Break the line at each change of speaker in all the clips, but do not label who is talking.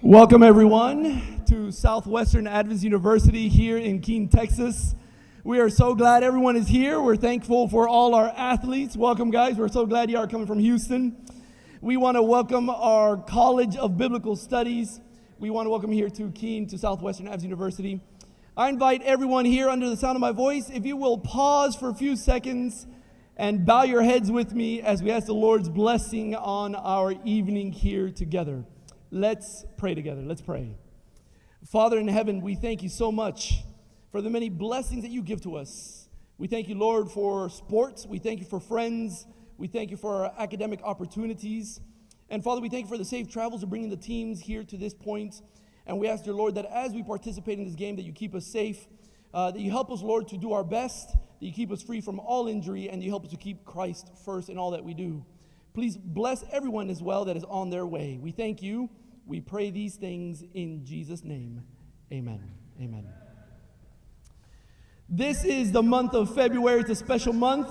Welcome everyone to Southwestern Adventist University here in Keene, Texas. We are so glad everyone is here. We're thankful for all our athletes. Welcome guys, we're so glad you are coming from Houston. We want to welcome our College of Biblical Studies. We want to welcome here to Keene, to Southwestern Adventist University. I invite everyone here under the sound of my voice, if you will pause for a few seconds and bow your heads with me as we ask the Lord's blessing on our evening here together. Let's pray together. Let's pray. Father in heaven, we thank you so much for the many blessings that you give to us. We thank you, Lord, for sports. We thank you for friends. We thank you for our academic opportunities. And Father, we thank you for the safe travels of bringing the teams here to this point. And we ask, dear Lord, that as we participate in this game, that you keep us safe, that you help us, Lord, to do our best, that you keep us free from all injury, and you help us to keep Christ first in all that we do. Please bless everyone as well that is on their way. We thank you. We pray these things in Jesus' name. Amen. Amen. This is the month of February. It's a special month.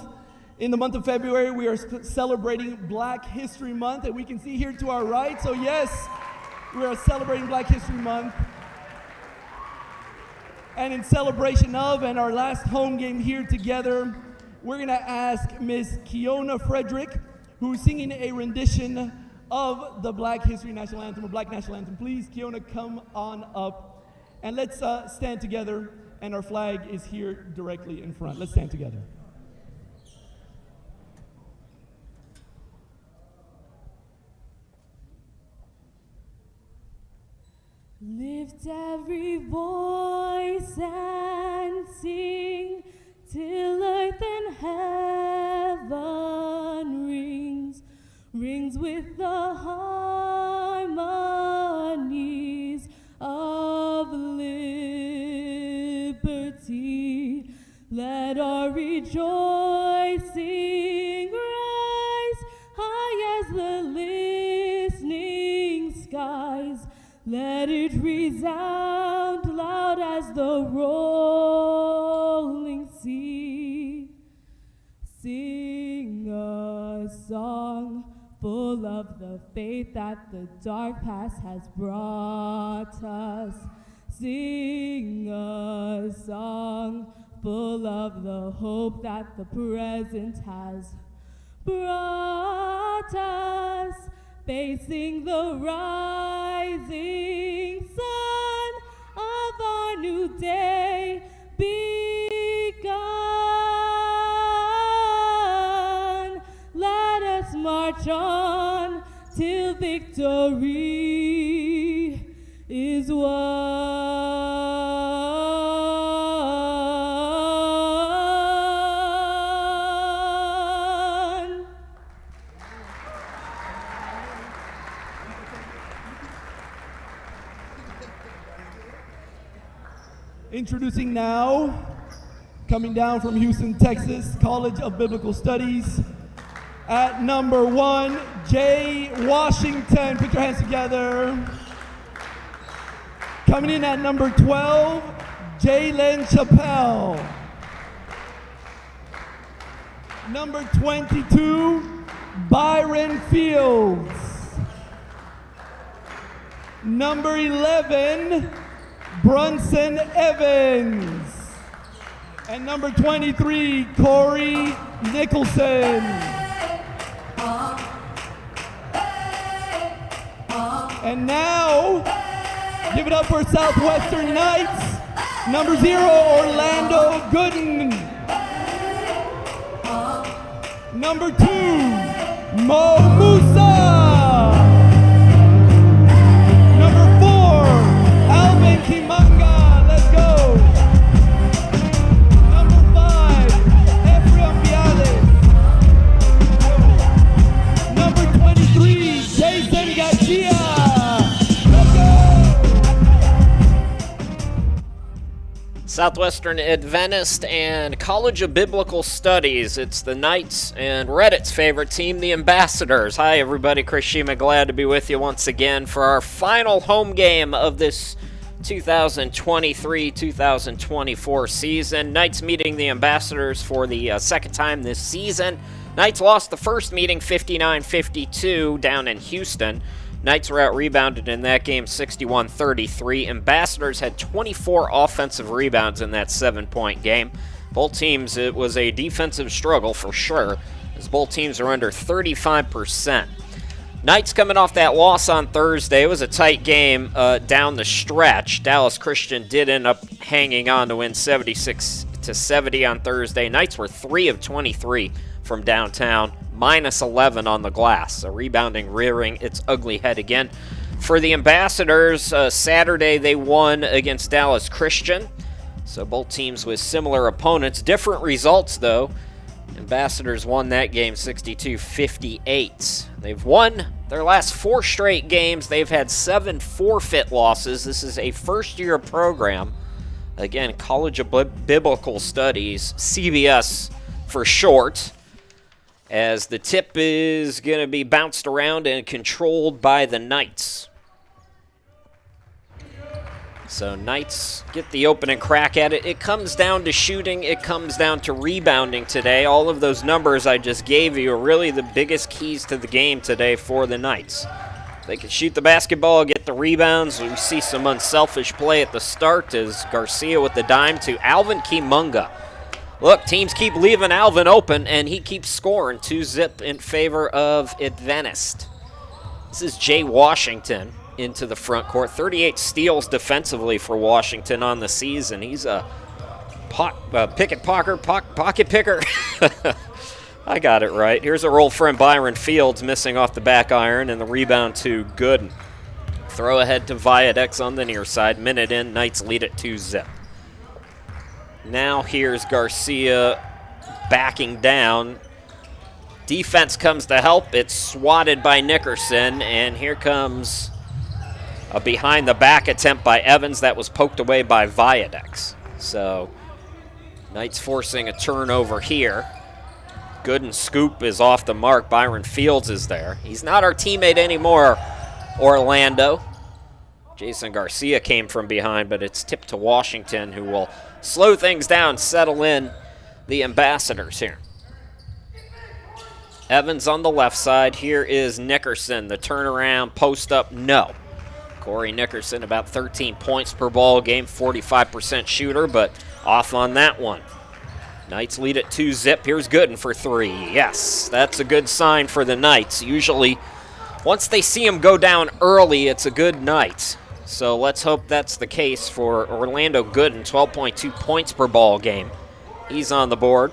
In the month of February, we are celebrating Black History Month, and we can see here to our right. So yes, we are celebrating Black History Month. And in celebration of and our last home game here together, we're going to ask Miss Kiona Frederick, who's singing a rendition of the Black History National Anthem, or Black National Anthem. Please, Kiona, come on up. And let's stand together, and our flag is here directly in front. Let's stand together.
Lift every voice and sing till earth and heaven rings with the harmonies of liberty. Let our rejoicing rise high as the listening skies. Let it resound loud as the rolling sea. Sing a song full of the faith that the dark past has brought us. Sing a song full of the hope that the present has brought us. Facing the rising sun of our new day begun. Let us march on till victory is won.
Introducing now, coming down from Houston, Texas, College of Biblical Studies, at number 1, Jay Washington. Put your hands together. Coming in at number 12, Jalen Chappelle. Number 22, Byron Fields. Number 11, Brunson Evans. And number 23, Corey Nicholson. And now, give it up for Southwestern Knights, number 0, Orlando Gooden. Number 2, Mo Musa. Number 4, Alvin Kimanga. Let's go. Number 5, Ephraim Viales. Number 23, Jason Garcia.
Southwestern Adventist and College of Biblical Studies. It's the Knights and Reddit's favorite team, the Ambassadors. Hi, everybody. Chris Shima, glad to be with you once again for our final home game of this 2023-2024 season. Knights meeting the Ambassadors for the second time this season. Knights lost the first meeting 59-52 down in Houston. Knights were out-rebounded in that game 61-33. Ambassadors had 24 offensive rebounds in that 7-point game. Both teams, it was a defensive struggle for sure, as both teams are under 35%. Knights coming off that loss on Thursday. It was a tight game down the stretch. Dallas Christian did end up hanging on to win 76-70 on Thursday. Knights were 3 of 23 from downtown, minus 11 on the glass. So rebounding rearing its ugly head again. For the Ambassadors, Saturday they won against Dallas Christian. So both teams with similar opponents. Different results, though. Ambassadors won that game 62-58. They've won their last 4 straight games. They've had 7 forfeit losses. This is a first-year program. Again, College of Biblical Studies, CBS for short, as the tip is going to be bounced around and controlled by the Knights. So Knights get the opening crack at it. It comes down to shooting. It comes down to rebounding today. All of those numbers I just gave you are really the biggest keys to the game today for the Knights. They can shoot the basketball, get the rebounds. We see some unselfish play at the start as Garcia with the dime to Alvin Kimunga. Look, teams keep leaving Alvin open, and he keeps scoring 2-zip in favor of Adventist. This is Jay Washington into the front court. 38 steals defensively for Washington on the season. He's a pocket picker. I got it right. Here's our old friend Byron Fields missing off the back iron, and the rebound to Gooden. Throw ahead to Viadex on the near side. Minute in, Knights lead at 2-zip. Now here's Garcia backing down. Defense comes to help. It's swatted by Nickerson, and here comes a behind-the-back attempt by Evans that was poked away by Viadex. So Knights forcing a turnover here. Gooden scoop is off the mark. Byron Fields is there. He's not our teammate anymore, Orlando. Jason Garcia came from behind, but it's tipped to Washington, who will slow things down, settle in the Ambassadors here. Evans on the left side. Here is Nickerson. The turnaround, post up, no. Corey Nickerson, about 13 points per ball game, 45% shooter, but off on that one. Knights lead at 2-zip. Here's Gooden for 3. Yes, that's a good sign for the Knights. Usually, once they see him go down early, it's a good night. So let's hope that's the case for Orlando Gooden, 12.2 points per ball game. He's on the board,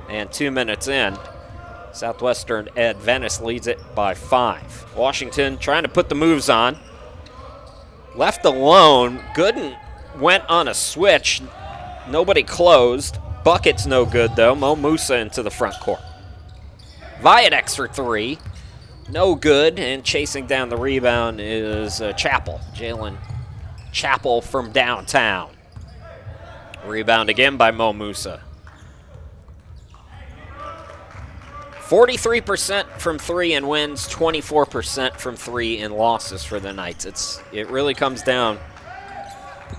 and 2 minutes in, Southwestern Adventist leads it by 5. Washington trying to put the moves on. Left alone, Gooden went on a switch. Nobody closed. Bucket's no good, though. Mo Musa into the front court. Viadex for 3. No good, and chasing down the rebound is Chappell. Jalen Chappell from downtown. Rebound again by Mo Musa. 43% from 3 in wins, 24% from 3 in losses for the Knights. It really comes down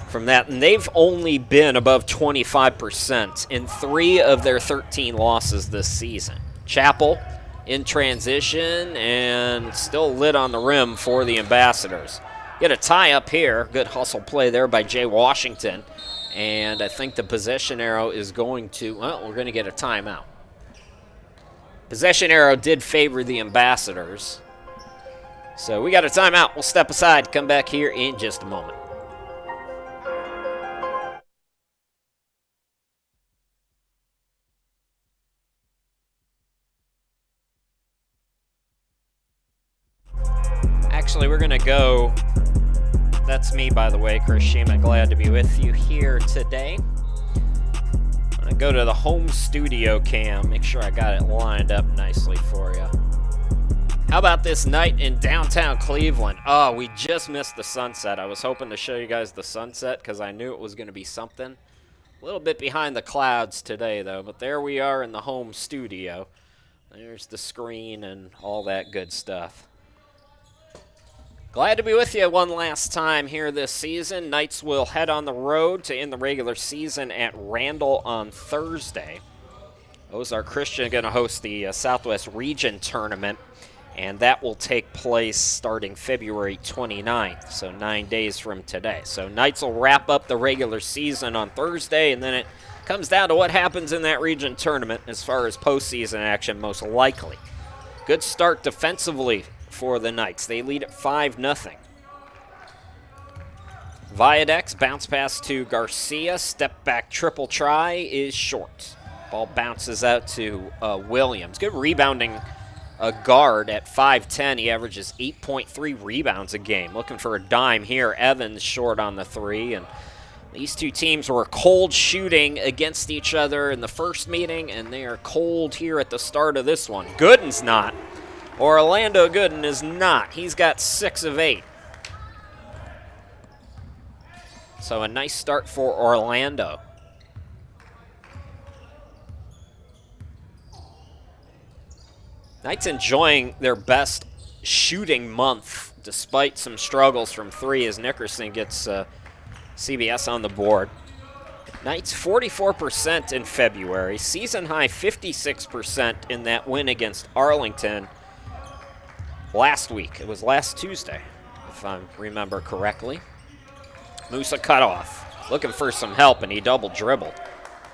from that, and they've only been above 25% in 3 of their 13 losses this season. Chappell in transition and still lit on the rim for the Ambassadors. Get a tie up here. Good hustle play there by Jay Washington, and I think the possession arrow is going to, well, we're going to get a timeout. Possession arrow did favor the Ambassadors. So we got a timeout. We'll step aside, come back here in just a moment. Actually, we're going to go. That's me, by the way, Chris Shima. Glad to be with you here today. I go to the home studio cam, make sure I got it lined up nicely for you. How about this night in downtown Cleveland? Oh, we just missed the sunset. I was hoping to show you guys the sunset because I knew it was going to be something. A little bit behind the clouds today, though, but there we are in the home studio. There's the screen and all that good stuff. Glad to be with you one last time here this season. Knights will head on the road to end the regular season at Randall on Thursday. Ozark Christian going to host the Southwest Region Tournament. and that will take place starting February 29th, so 9 days from today. So Knights will wrap up the regular season on Thursday, and then it comes down to what happens in that region tournament as far as postseason action, most likely. Good start defensively for the Knights. They lead at 5-0. Viadex, bounce pass to Garcia, step back triple try is short. Ball bounces out to Williams. Good rebounding guard at 5'10". He averages 8.3 rebounds a game. Looking for a dime here. Evans short on the three, and these two teams were cold shooting against each other in the first meeting, and they are cold here at the start of this one. Gooden's not. Orlando Gooden is not. He's got 6 of 8. So a nice start for Orlando. Knights enjoying their best shooting month despite some struggles from 3 as Nickerson gets CBS on the board. Knights 44% in February, season high 56% in that win against Arlington last week. It was last Tuesday, if I remember correctly. Musa cut off, looking for some help, and he double dribbled.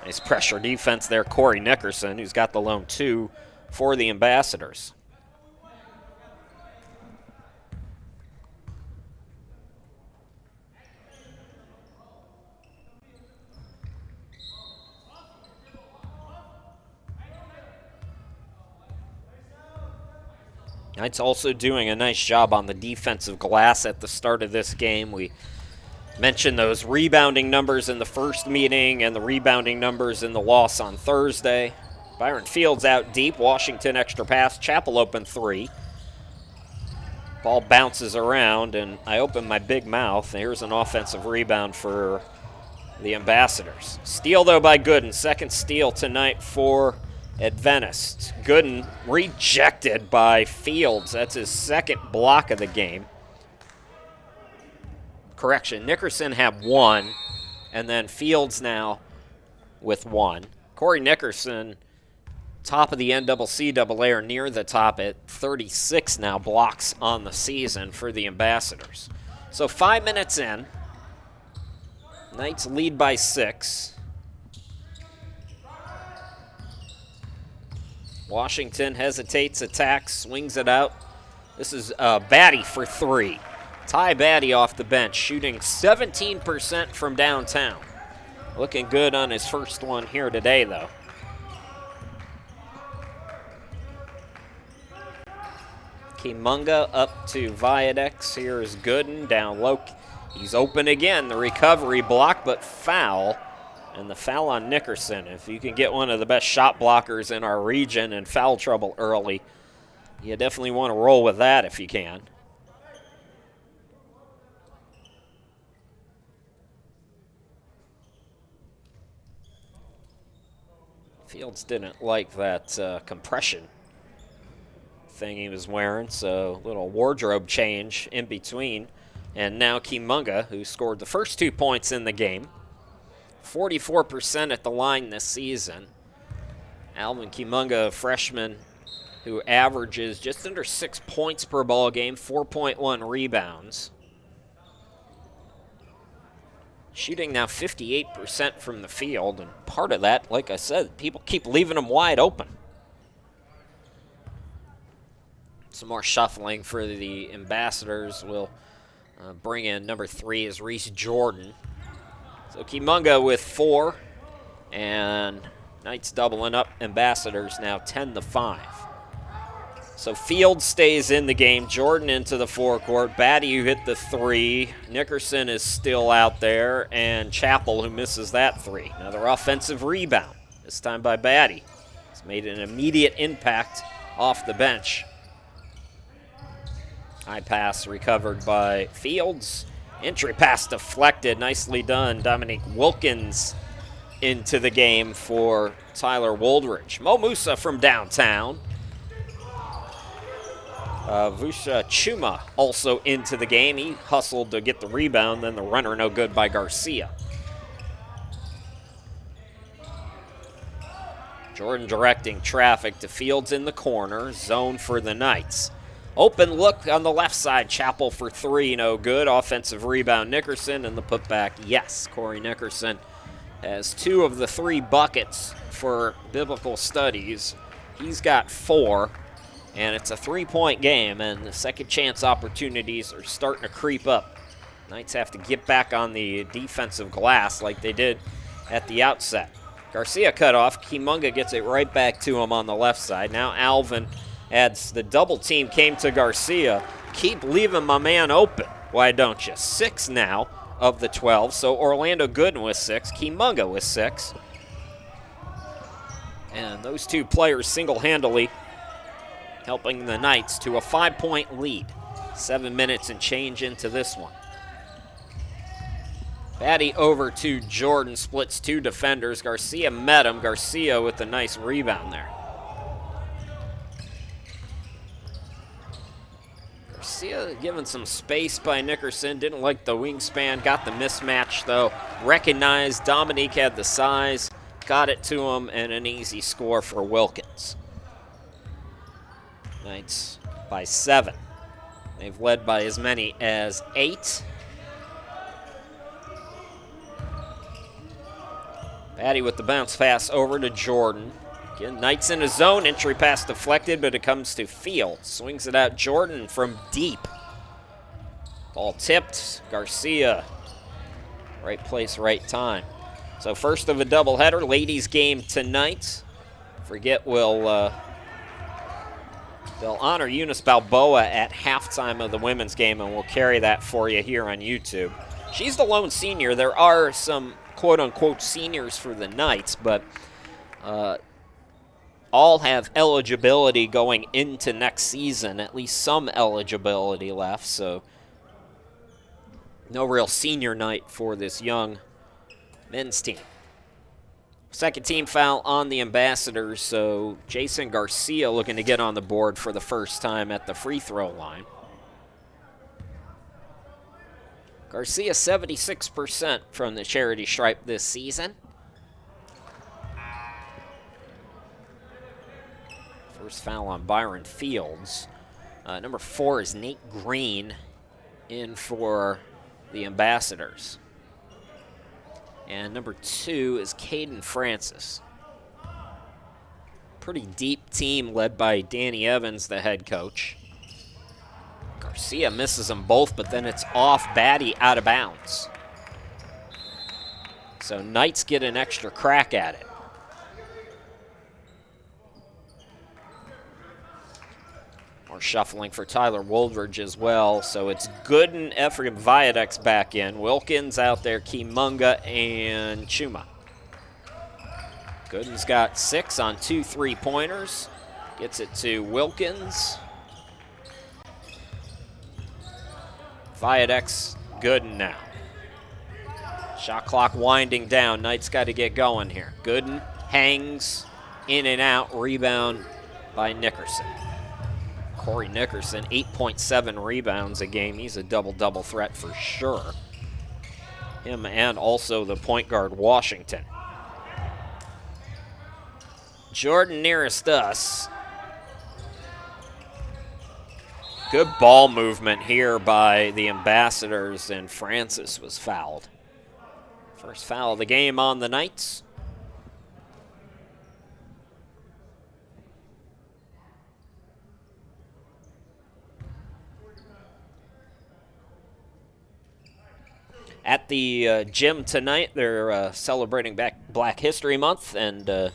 Nice pressure defense there, Corey Nickerson, who's got the lone 2 for the Ambassadors. Knights also doing a nice job on the defensive glass at the start of this game. We mentioned those rebounding numbers in the first meeting and the rebounding numbers in the loss on Thursday. Byron Fields out deep. Washington extra pass. Chappell open 3. Ball bounces around, and I open my big mouth. Here's an offensive rebound for the Ambassadors. Steal, though, by Gooden. Second steal tonight for Adventist. Gooden rejected by Fields. That's his second block of the game. Correction, Nickerson had 1, and then Fields now with 1. Corey Nickerson, top of the NCAA, or near the top at 36 now blocks on the season for the Ambassadors. So 5 minutes in, Knights lead by 6. Washington hesitates, attacks, swings it out. This is Batty for 3. Ty Batty off the bench, shooting 17% from downtown. Looking good on his first one here today, though. Kimunga up to Viadex. Here is Gooden down low. He's open again. The recovery block, but foul. And the foul on Nickerson. If you can get one of the best shot blockers in our region in foul trouble early, you definitely want to roll with that if you can. Fields didn't like that compression thing he was wearing, so a little wardrobe change in between. And now Kimunga, who scored the first 2 points in the game, 44% at the line this season. Alvin Kimunga, a freshman who averages just under 6 points per ball game, 4.1 rebounds. Shooting now 58% from the field, and part of that, like I said, people keep leaving him wide open. Some more shuffling for the Ambassadors. Will bring in number 3 is Reese Jordan. So Kimunga with 4, and Knights doubling up. Ambassadors now 10-5. So Fields stays in the game. Jordan into the forecourt. Batty, who hit the 3. Nickerson is still out there, and Chappell, who misses that 3. Another offensive rebound, this time by Batty. He's made an immediate impact off the bench. High pass recovered by Fields. Entry pass deflected. Nicely done. Dominique Wilkins into the game for Tyler Woldridge. Mo Musa from downtown. Vusha Chuma also into the game. He hustled to get the rebound, then the runner no good by Garcia. Jordan directing traffic to Fields in the corner. Zone for the Knights. Open look on the left side. Chappell for three, no good. Offensive rebound, Nickerson, and the putback, yes. Corey Nickerson has 2 of the 3 buckets for biblical studies. He's got 4, and it's a 3-point game, and the second chance opportunities are starting to creep up. Knights have to get back on the defensive glass like they did at the outset. Garcia cut off. Kimunga gets it right back to him on the left side. Now Alvin adds the double team came to Garcia. Keep leaving my man open. Why don't you? 6 now of the 12. So Orlando Gooden with 6. Kimunga with 6. And those 2 players single-handedly helping the Knights to a 5-point lead. 7 minutes and change into this one. Batty over to Jordan, splits 2 defenders. Garcia met him. Garcia with a nice rebound there. Garcia given some space by Nickerson. Didn't like the wingspan. Got the mismatch, though. Recognized Dominique had the size. Got it to him, and an easy score for Wilkins. Knights by 7. They've led by as many as 8. Batty with the bounce pass over to Jordan. Again, Knights in a zone. Entry pass deflected, but it comes to Field. Swings it out Jordan from deep. Ball tipped. Garcia. Right place, right time. So first of a doubleheader. Ladies game tonight. Forget they'll honor Eunice Balboa at halftime of the women's game, and we'll carry that for you here on YouTube. She's the lone senior. There are some quote-unquote seniors for the Knights, but all have eligibility going into next season, at least some eligibility left, so no real senior night for this young men's team. Second team foul on the Ambassadors, so Jason Garcia looking to get on the board for the first time at the free throw line. Garcia 76% from the charity stripe this season. First foul on Byron Fields. Number 4 is Nate Green in for the Ambassadors. And number 2 is Caden Francis. Pretty deep team led by Danny Evans, the head coach. Garcia misses them both, but then it's off Batty out of bounds. So Knights get an extra crack at it. More shuffling for Tyler Woldridge as well. So it's Gooden, Ephraim Viadex back in. Wilkins out there, Kimunga, and Chuma. Gooden's got 6 on 2 3-pointers. Gets it to Wilkins. Viadex, Gooden now. Shot clock winding down. Knights got to get going here. Gooden hangs in and out. Rebound by Nickerson. Corey Nickerson, 8.7 rebounds a game. He's a double-double threat for sure. Him and also the point guard, Washington. Jordan nearest us. Good ball movement here by the Ambassadors, and Francis was fouled. First foul of the game on the Knights. At the gym tonight, they're celebrating Black History Month, and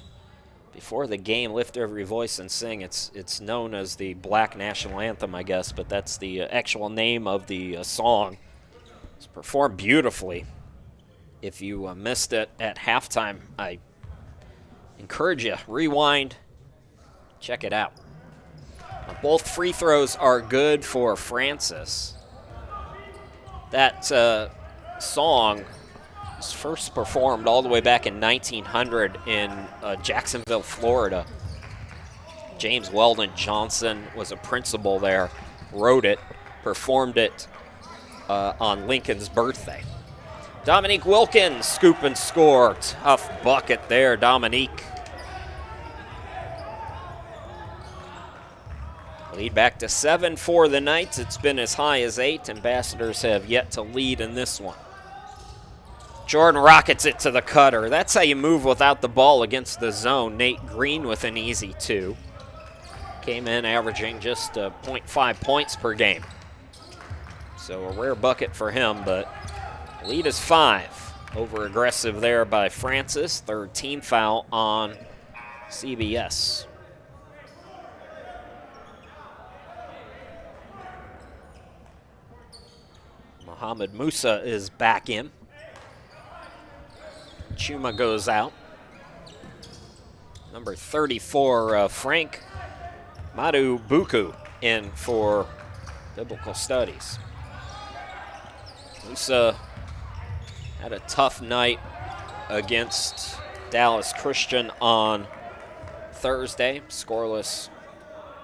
before the game, lift every voice and sing. It's known as the Black National Anthem, I guess, but that's the actual name of the song. It's performed beautifully. If you missed it at halftime, I encourage you, rewind, check it out. Both free throws are good for Francis. That song was first performed all the way back in 1900 in Jacksonville, Florida. James Weldon Johnson was a principal there, wrote it, performed it on Lincoln's birthday. Dominique Wilkins, scoop and score. Tough bucket there, Dominique. Lead back to 7 for the Knights. It's been as high as 8. Ambassadors have yet to lead in this one. Jordan rockets it to the cutter. That's how you move without the ball against the zone. Nate Green with an easy 2. Came in averaging just 0.5 points per game. So a rare bucket for him, but lead is 5. Over aggressive there by Francis. 3rd team foul on CBS. Mohamed Musa is back in. Chuma goes out. Number 34, Frank Madubuku in for Biblical Studies. Musa had a tough night against Dallas Christian on Thursday. Scoreless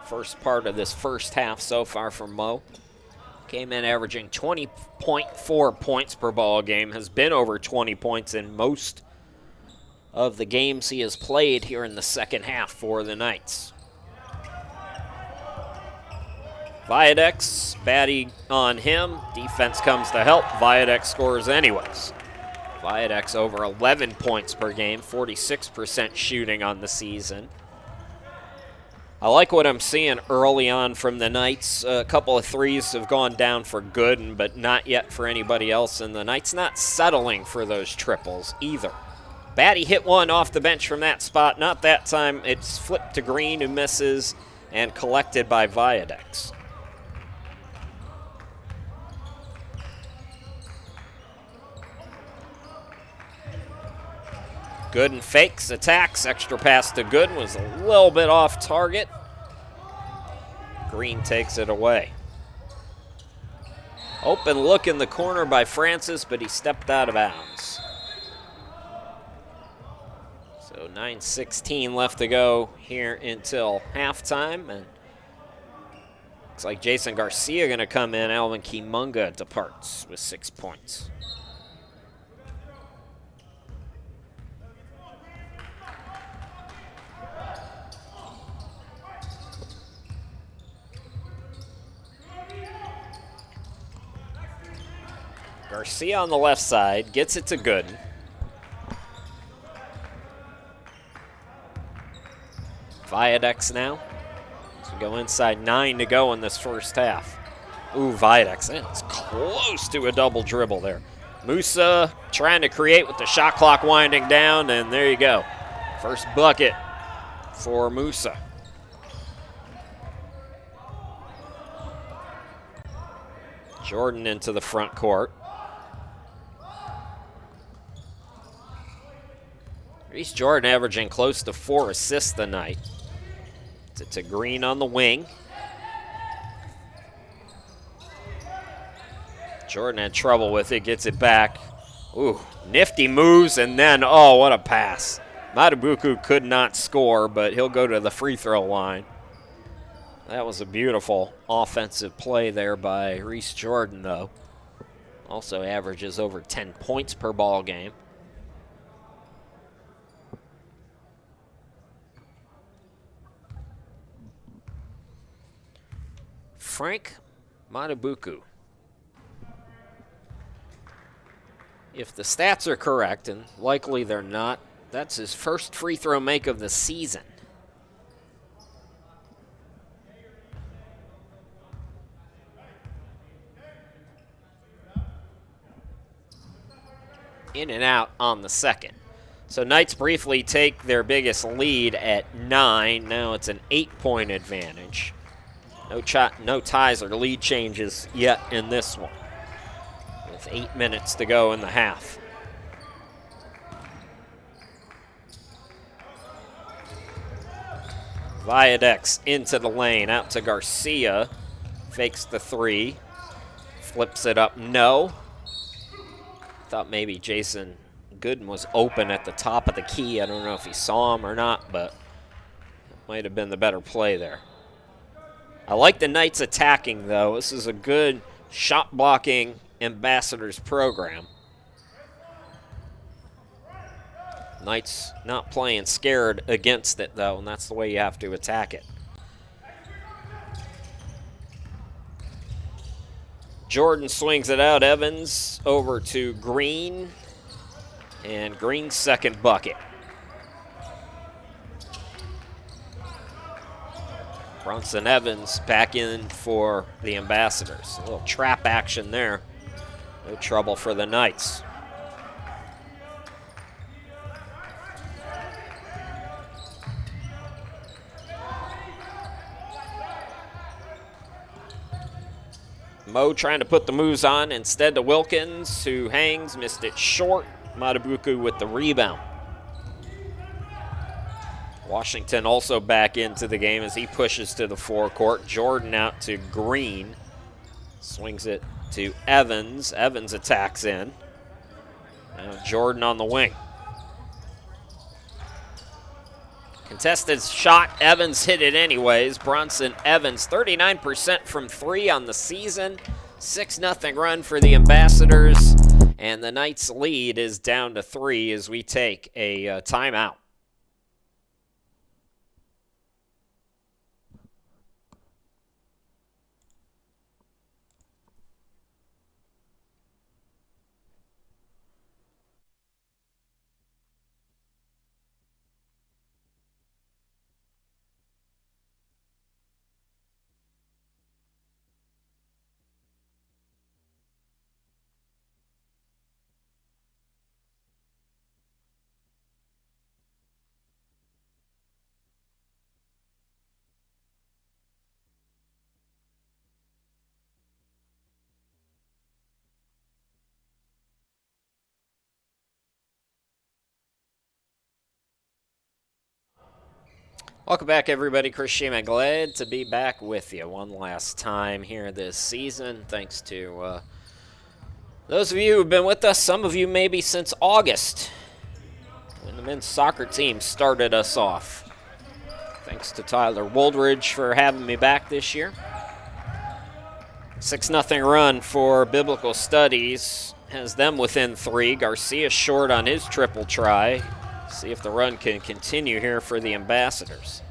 first part of this first half so far from Mo. Came in averaging 20.4 points per ball game. Has been over 20 points in most of the games he has played here in the second half for the Knights. Viadex, baddie on him. Defense comes to help. Viadex scores anyways. Viadex over 11 points per game, 46% shooting on the season. I like what I'm seeing early on from the Knights. A couple of threes have gone down for Gooden, but not yet for anybody else. And the Knights not settling for those triples either. Batty hit one off the bench from that spot. Not that time. It's flipped to Green, who misses, and collected by Viadex. Gooden fakes, attacks, extra pass to Gooden was a little bit off target. Green takes it away. Open look in the corner by Francis, but he stepped out of bounds. So 9:16 left to go here until halftime, and looks like Jason Garcia going to come in. Alvin Kimunga departs with 6 points. Garcia on the left side, gets it to Gooden. Viadex now. So we go inside 9 to go in this first half. Ooh, Viadex, it's close to a double dribble there. Musa trying to create with the shot clock winding down, and there you go. First bucket for Musa. Jordan into the front court. Reese Jordan averaging close to 4 assists tonight. To Green on the wing. Jordan had trouble with it, gets it back. Ooh, nifty moves, and then, oh, what a pass. Matabuku could not score, but he'll go to the free throw line. That was a beautiful offensive play there by Reese Jordan, though. Also averages over 10 points per ball game. Frank Matabuku. If the stats are correct, and likely they're not, that's his first free throw make of the season. In and out on the second. So Knights briefly take their biggest lead at 9. Now it's an 8-point advantage. No ties or lead changes yet in this one, with 8 minutes to go in the half. Viadex into the lane, out to Garcia. Fakes the 3, flips it up, no. Thought maybe Jason Gooden was open at the top of the key. I don't know if he saw him or not, but it might have been the better play there. I like the Knights attacking, though. This is a good shot blocking Ambassadors program. Knights not playing scared against it, though, and that's the way you have to attack it. Jordan swings it out. Evans over to Green. And Green's second bucket. Bronson Evans back in for the Ambassadors. A little trap action there. No trouble for the Knights. Mo trying to put the moves on instead to Wilkins, who hangs, missed it short. Matabuku with the rebound. Washington also back into the game as he pushes to the forecourt. Jordan out to Green. Swings it to Evans. Evans attacks in. Now Jordan on the wing. Contested shot. Evans hit it anyways. Bronson Evans, 39% from 3 on the season. 6-0 run for the Ambassadors. And the Knights' lead is down to 3 as we take a timeout. Welcome back, everybody. Chris Shima, glad to be back with you one last time here this season. Thanks to those of you who've been with us, some of you maybe since August, when the men's soccer team started us off. Thanks to Tyler Woldridge for having me back this year. 6-0 run for Biblical Studies has them within 3. Garcia short on his triple try. See if the run can continue here for the Ambassadors.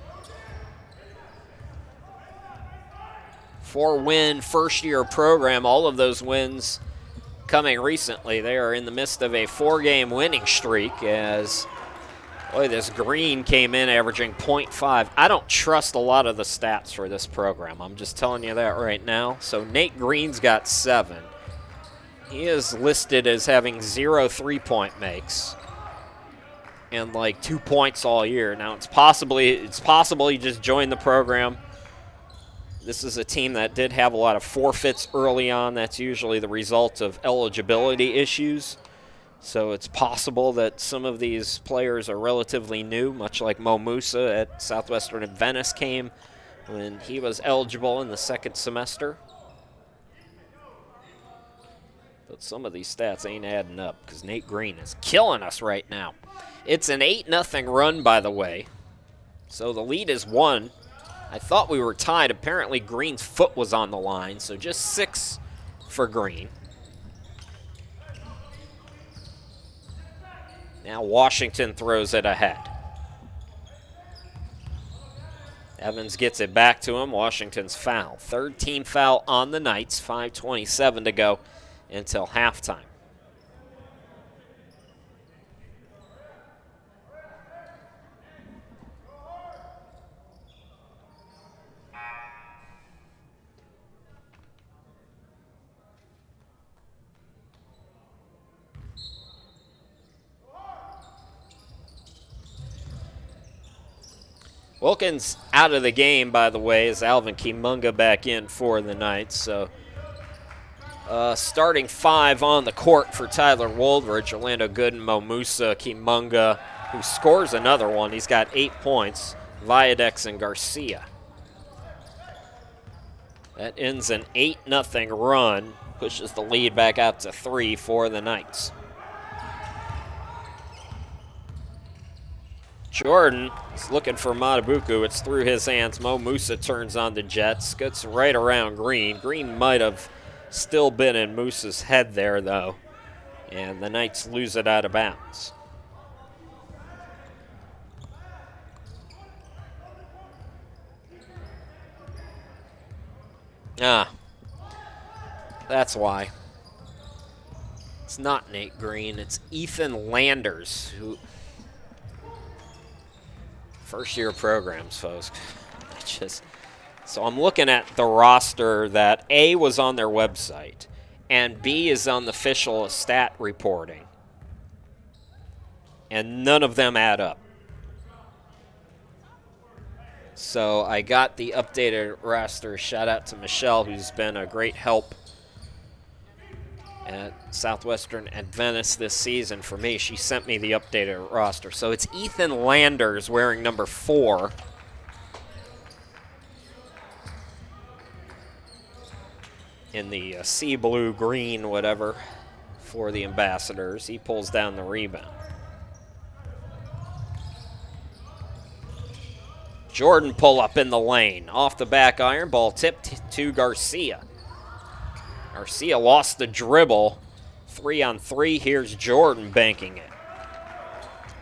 4-win first-year program, all of those wins coming recently. They are in the midst of a 4-game winning streak as, boy, this Green came in averaging .5. I don't trust a lot of the stats for this program. I'm just telling you that right now. So Nate Green's got 7. He is listed as having 0 3-point makes and like 2 points all year. Now it's possible he just joined the program. This is a team that did have a lot of forfeits early on. That's usually the result of eligibility issues. So it's possible that some of these players are relatively new, much like Mo Musa at Southwestern Adventist came when he was eligible in the second semester. But some of these stats ain't adding up because Nate Green is killing us right now. It's an 8-0 run, by the way. So the lead is 1. I thought we were tied. Apparently Green's foot was on the line, so just 6 for Green. Now Washington throws it ahead. Evans gets it back to him. Washington's foul. 3rd team foul on the Knights. 5:27 to go until halftime. Wilkins out of the game, by the way, as Alvin Kimunga back in for the Knights. So starting 5 on the court for Tyler Woldridge, Orlando Gooden, Mo Musa, Kimunga, who scores another one. He's got 8 points, Viadex and Garcia. That ends an 8-0 run, pushes the lead back out to 3 for the Knights. Jordan is looking for Matabuku. It's through his hands. Mo Musa turns on the Jets. Gets right around Green. Green might have still been in Musa's head there, though. And the Knights lose it out of bounds. That's why. It's not Nate Green. It's Ethan Landers, who first-year programs, folks. So I'm looking at the roster that A was on their website and B is on the official stat reporting, and none of them add up. So I got the updated roster. Shout out to Michelle, who's been a great help at Southwestern Adventist this season for me. She sent me the updated roster. So it's Ethan Landers wearing number 4. In the sea blue, green, whatever, for the Ambassadors. He pulls down the rebound. Jordan pull up in the lane. Off the back iron, ball tipped to Garcia. Garcia lost the dribble. 3-on-3, here's Jordan banking it.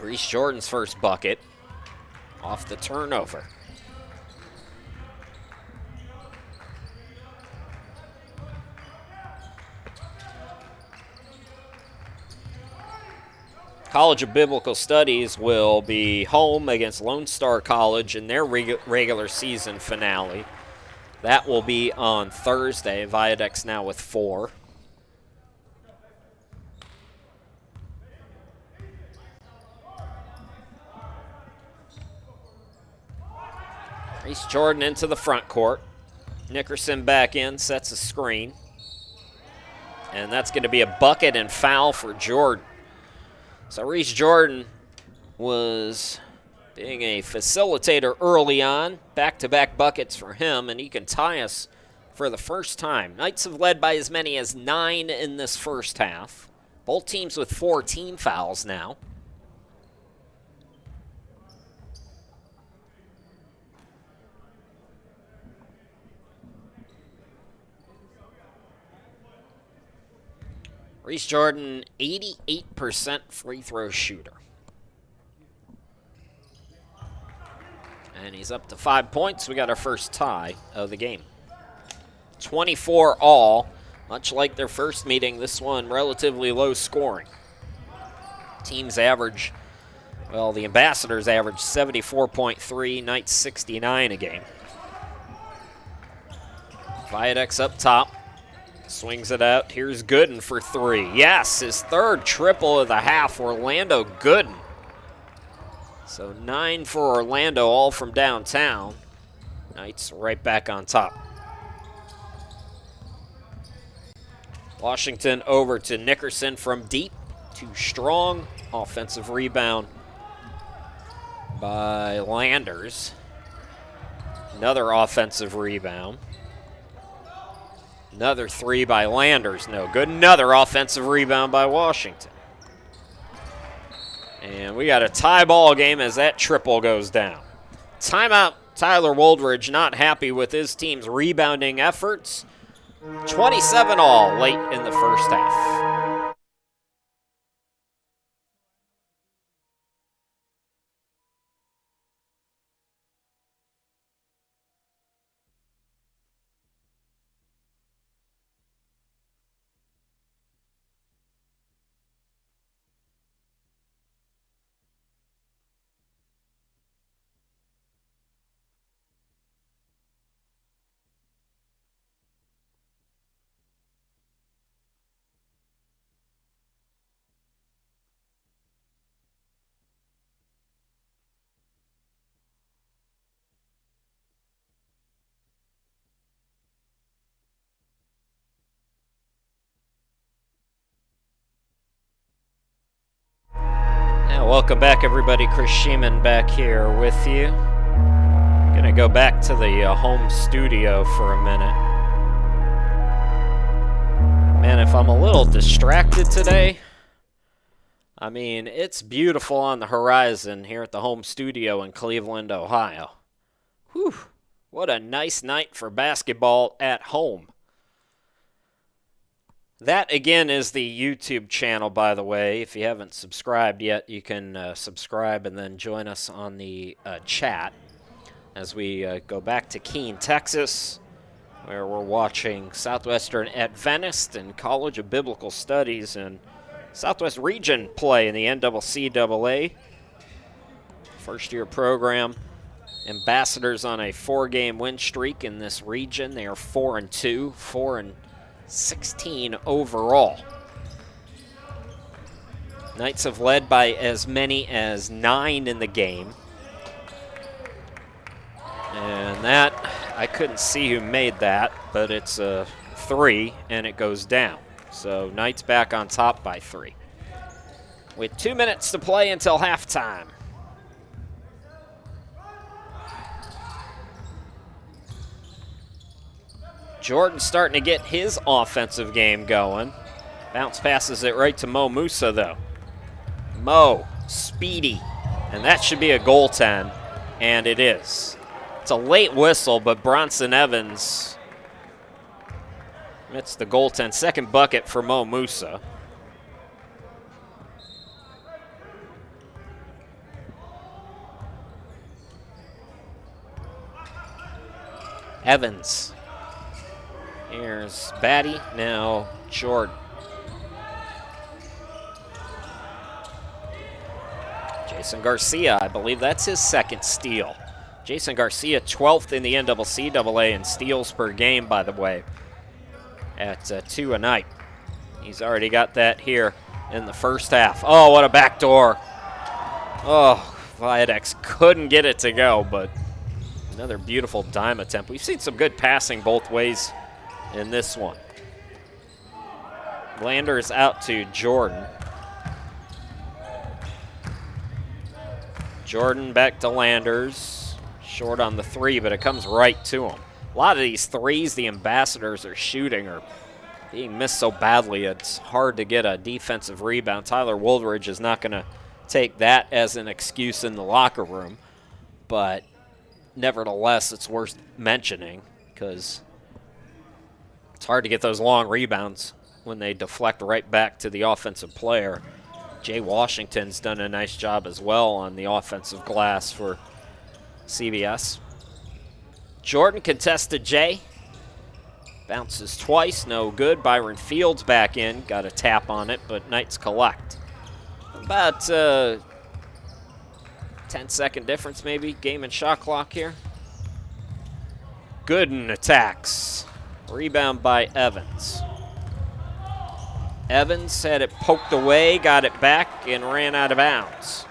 Reese Jordan's first bucket off the turnover. College of Biblical Studies will be home against Lone Star College in their regular season finale. That will be on Thursday. Viadex now with 4. Reese Jordan into the front court. Nickerson back in, sets a screen. And that's going to be a bucket and foul for Jordan. So Reese Jordan was being a facilitator early on. Back-to-back buckets for him, and he can tie us for the first time. Knights have led by as many as 9 in this first half. Both teams with 4 team fouls now. Reese Jordan, 88% free throw shooter. And he's up to 5 points. We got our first tie of the game. 24 all. Much like their first meeting, this one relatively low scoring. Teams average, well, the Ambassadors average 74.3, Knights 69 a game. Viadex up top. Swings it out. Here's Gooden for 3. Yes, his third triple of the half, Orlando Gooden. So 9 for Orlando, all from downtown. Knights right back on top. Washington over to Nickerson from deep. Too strong. Offensive rebound by Landers. Another offensive rebound. Another 3 by Landers, no good. Another offensive rebound by Washington. And we got a tie ball game as that triple goes down. Timeout, Tyler Woldridge not happy with his team's rebounding efforts. 27 all late in the first half. Welcome back, everybody. Chris Sheeman back here with you. Gonna go back to the home studio for a minute. Man, if I'm a little distracted today, I mean, it's beautiful on the horizon here at the home studio in Cleveland, Ohio. Whew, what a nice night for basketball at home. That, again, is the YouTube channel, by the way. If you haven't subscribed yet, you can subscribe and then join us on the chat as we go back to Keene, Texas. where we're watching Southwestern Adventist and College of Biblical Studies and Southwest Region play in the NCCAA. First-year program. Ambassadors on a 4-game win streak in this region. They are 4-2, 4-16 overall. Knights have led by as many as 9 in the game. And that, I couldn't see who made that, but it's a 3, and it goes down. So Knights back on top by 3. With 2 minutes to play until halftime. Jordan starting to get his offensive game going. Bounce passes it right to Mo Musa, though. Mo, speedy, and that should be a goaltend, and it is. It's a late whistle, but Bronson Evans missed the goaltend. Second bucket for Mo Musa. Evans. Here's Batty, now Jordan. Jason Garcia, I believe that's his second steal. Jason Garcia, 12th in the NCCAA in steals per game, by the way, at 2 a night. He's already got that here in the first half. Oh, what a backdoor. Oh, Viadex couldn't get it to go, but another beautiful dime attempt. We've seen some good passing both ways in this one. Landers out to Jordan. Jordan back to Landers. Short on the 3, but it comes right to him. A lot of these threes the Ambassadors are shooting are being missed so badly, it's hard to get a defensive rebound. Tyler Woolridge is not going to take that as an excuse in the locker room, but nevertheless, it's worth mentioning because it's hard to get those long rebounds when they deflect right back to the offensive player. Jay Washington's done a nice job as well on the offensive glass for CBS. Jordan contested Jay. Bounces twice, no good. Byron Fields back in, got a tap on it, but Knights collect. About 10-second difference maybe, game and shot clock here. Gooden attacks. Rebound by Evans. Evans had it poked away, got it back, and ran out of bounds.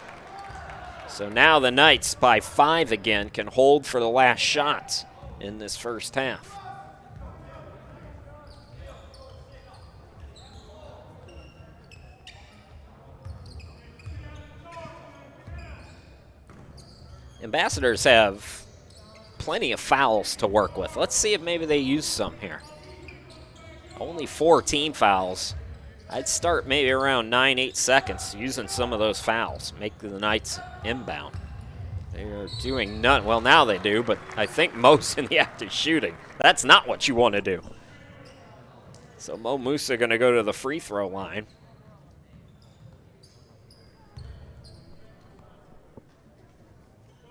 So now the Knights, by 5 again, can hold for the last shot in this first half. Ambassadors have plenty of fouls to work with. Let's see if maybe they use some here. Only 4 team fouls. I'd start maybe around 9-8 seconds using some of those fouls. Make the Knights inbound. They are doing none. Well, now they do, but I think most in the act of shooting. That's not what you want to do. So Mo Musa going to go to the free throw line.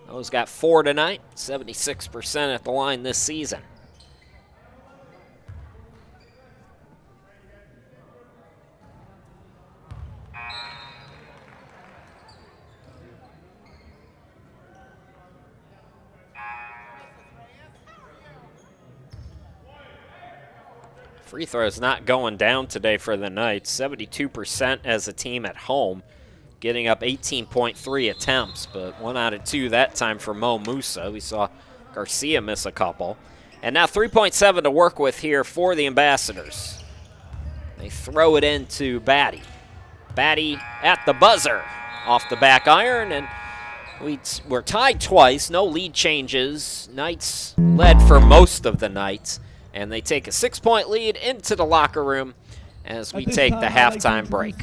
Mo's got 4 tonight, 76% at the line this season. Free throws not going down today for the Knights. 72% as a team at home, getting up 18.3 attempts, but 1 out of 2 that time for Mo Musa. We saw Garcia miss a couple. And now 3.7 to work with here for the Ambassadors. They throw it into Batty. Batty at the buzzer off the back iron, and we're tied twice, no lead changes. Knights led for most of the night, and they take a 6-point lead into the locker room as we take the halftime break.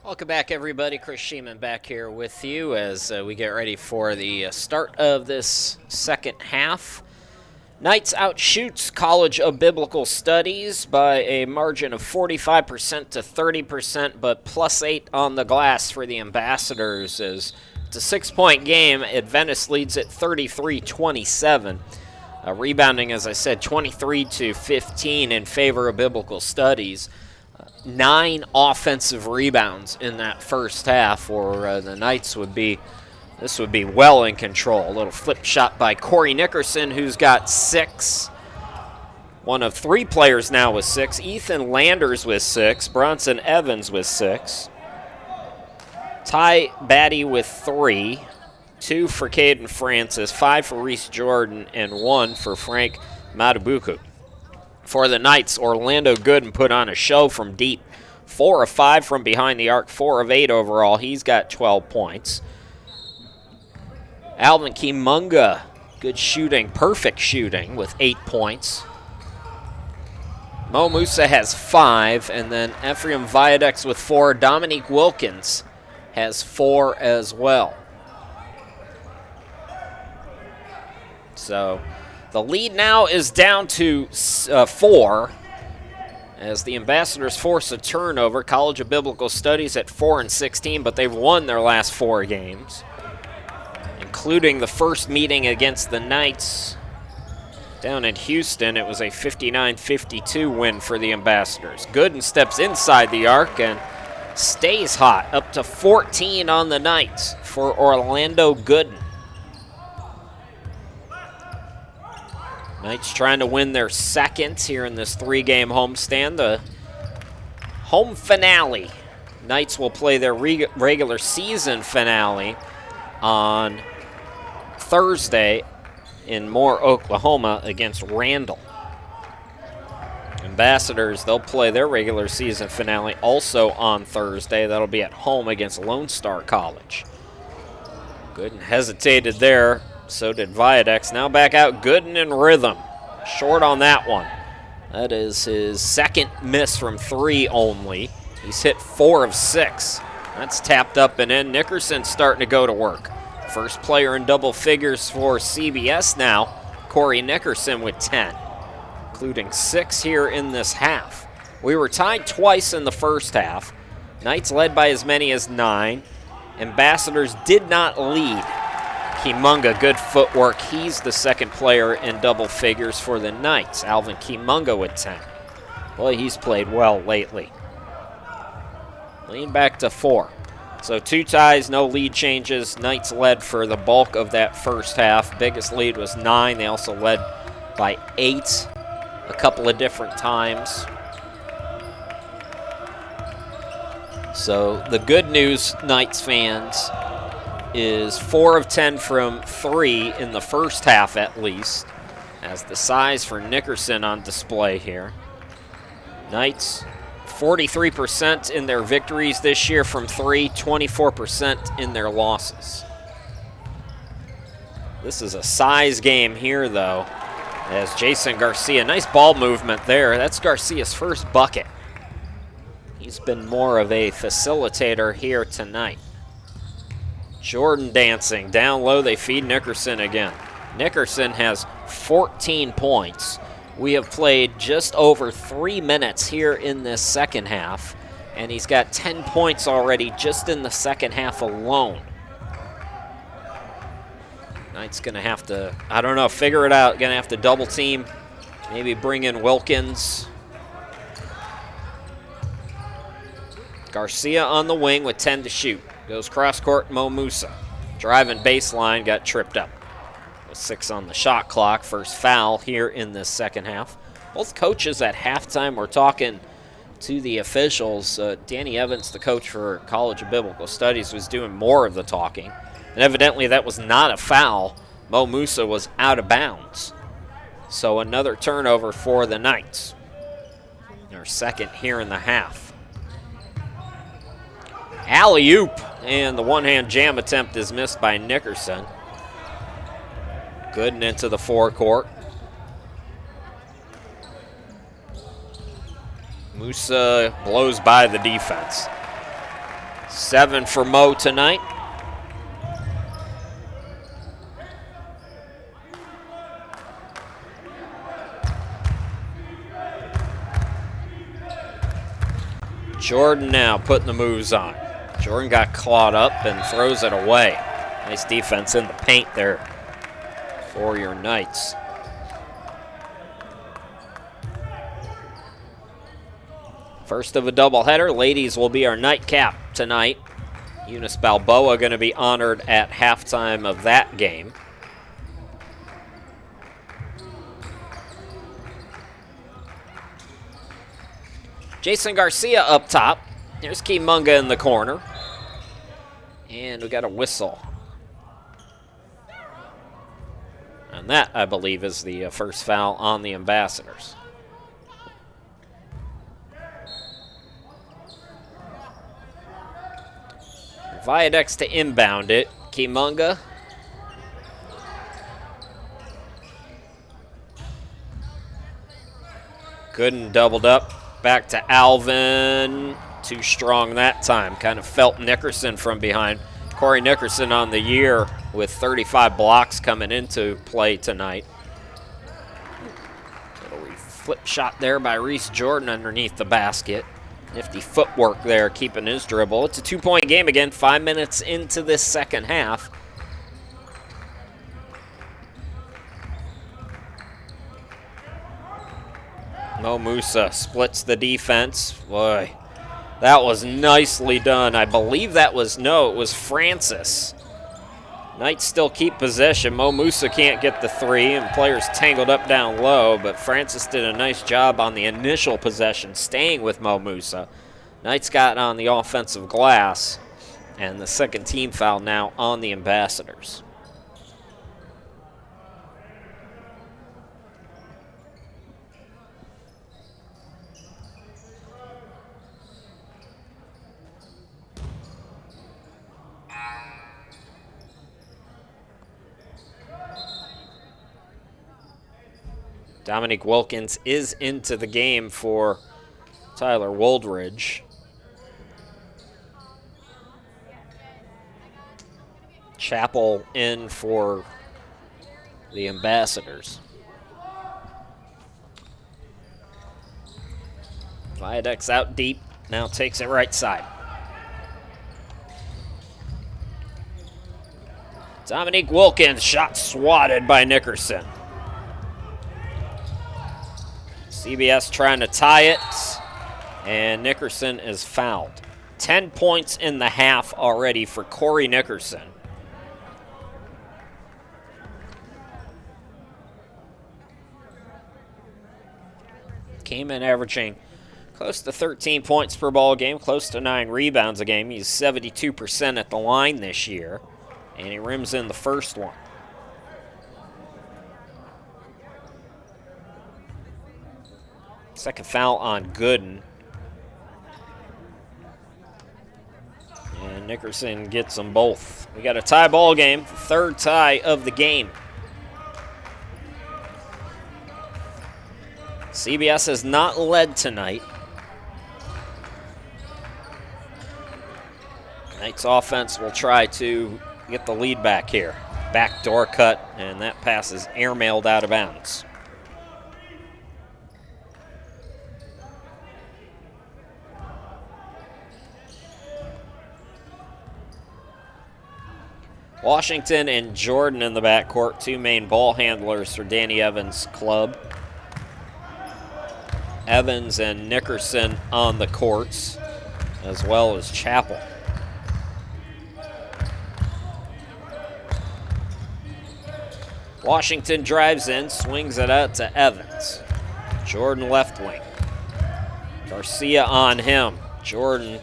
Welcome back, everybody. Chris Sheeman back here with you as we get ready for the start of this second half. Knights outshoots College of Biblical Studies by a margin of 45% to 30%, but +8 on the glass for the Ambassadors. As it's a 6-point game, Adventist leads at 33-27. Rebounding, as I said, 23 to 15 in favor of Biblical Studies. 9 offensive rebounds in that first half, or the Knights this would be well in control. A little flip shot by Corey Nickerson, who's got 6. One of 3 players now with 6. Ethan Landers with 6. Bronson Evans with 6. Ty Batty with 3. 2 for Caden Francis, 5 for Reese Jordan, and 1 for Frank Matabuku. For the Knights, Orlando Gooden put on a show from deep. 4 of 5 from behind the arc, 4 of 8 overall. He's got 12 points. Alvin Kimunga, good shooting, perfect shooting with 8 points. Mo Musa has 5, and then Ephraim Viadex with 4. Dominique Wilkins has 4 as well. So the lead now is down to 4 as the Ambassadors force a turnover. College of Biblical Studies at 4-16, but they've won their last 4 games, including the first meeting against the Knights down in Houston. It was a 59-52 win for the Ambassadors. Gooden steps inside the arc and stays hot, up to 14 on the Knights for Orlando Gooden. Knights trying to win their second here in this 3-game homestand. The home finale. Knights will play their regular season finale on Thursday in Moore, Oklahoma against Randall. Ambassadors, they'll play their regular season finale also on Thursday. That'll be at home against Lone Star College. Gooden hesitated there. So did Viadex. Now back out, Gooden in rhythm. Short on that one. That is his second miss from 3 only. He's hit 4 of 6. That's tapped up and in. Nickerson starting to go to work. First player in double figures for CBS now. Corey Nickerson with 10, including 6 here in this half. We were tied twice in the first half. Knights led by as many as 9. Ambassadors did not lead. Kimunga, good footwork. He's the second player in double figures for the Knights. Alvin Kimunga with 10. Boy, he's played well lately. Lean back to 4. So 2 ties, no lead changes. Knights led for the bulk of that first half. Biggest lead was 9. They also led by 8 a couple of different times. So the good news, Knights fans, is 4 of 10 from 3 in the first half at least, as the size for Nickerson on display here. Knights 43% in their victories this year from 3, 24% in their losses. This is a size game here though, as Jason Garcia, nice ball movement there. That's Garcia's first bucket. He's been more of a facilitator here tonight. Jordan dancing. Down low, they feed Nickerson again. Nickerson has 14 points. We have played just over 3 minutes here in this second half, and he's got 10 points already just in the second half alone. Knight's going to have to, I don't know, figure it out. Going to have to double team, maybe bring in Wilkins. Garcia on the wing with 10 to shoot. Goes cross court, Mo Musa. Driving baseline, got tripped up. With 6 on the shot clock, first foul here in this second half. Both coaches at halftime were talking to the officials. Danny Evans, the coach for College of Biblical Studies, was doing more of the talking. And evidently that was not a foul. Mo Musa was out of bounds. So another turnover for the Knights. Their second here in the half. Alley-oop, and the one-hand jam attempt is missed by Nickerson. Gooden into the forecourt. Musa blows by the defense. 7 for Mo tonight. Jordan now putting the moves on. Jordan got clawed up and throws it away. Nice defense in the paint there for your Knights. First of a doubleheader. Ladies will be our nightcap tonight. Eunice Balboa going to be honored at halftime of that game. Jason Garcia up top. There's Kimunga in the corner. And we got a whistle. And that, I believe, is the first foul on the Ambassadors. Viadex to inbound it. Kimunga. Gooden doubled up. Back to Alvin. Too strong that time. Kind of felt Nickerson from behind. Corey Nickerson on the year with 35 blocks coming into play tonight. Little flip shot there by Reese Jordan underneath the basket. Nifty footwork there, keeping his dribble. It's a 2-point game again, 5 minutes into this second half. Mo Musa splits the defense. Boy, that was nicely done. I believe that was, no, it was Francis. Knights still keep possession. Mo Musa can't get the three, and players tangled up down low, but Francis did a nice job on the initial possession, staying with Mo Musa. Knights got on the offensive glass, and the second team foul now on the Ambassadors. Dominique Wilkins is into the game for Tyler Woldridge. Chappell in for the Ambassadors. Viadex out deep, now takes it right side. Dominique Wilkins, shot swatted by Nickerson. CBS trying to tie it, and Nickerson is fouled. 10 points in the half already for Corey Nickerson. Came in averaging close to 13 points per ball game, close to 9 rebounds a game. He's 72% at the line this year, and he rims in the first one. Second foul on Gooden. And Nickerson gets them both. We got a tie ball game, third tie of the game. CBS has not led tonight. Knights offense will try to get the lead back here. Backdoor cut, and that pass is airmailed out of bounds. Washington and Jordan in the backcourt, two main ball handlers for Danny Evans' club. Evans and Nickerson on the courts, as well as Chappell. Washington drives in, swings it out to Evans. Jordan left wing. Garcia on him. Jordan,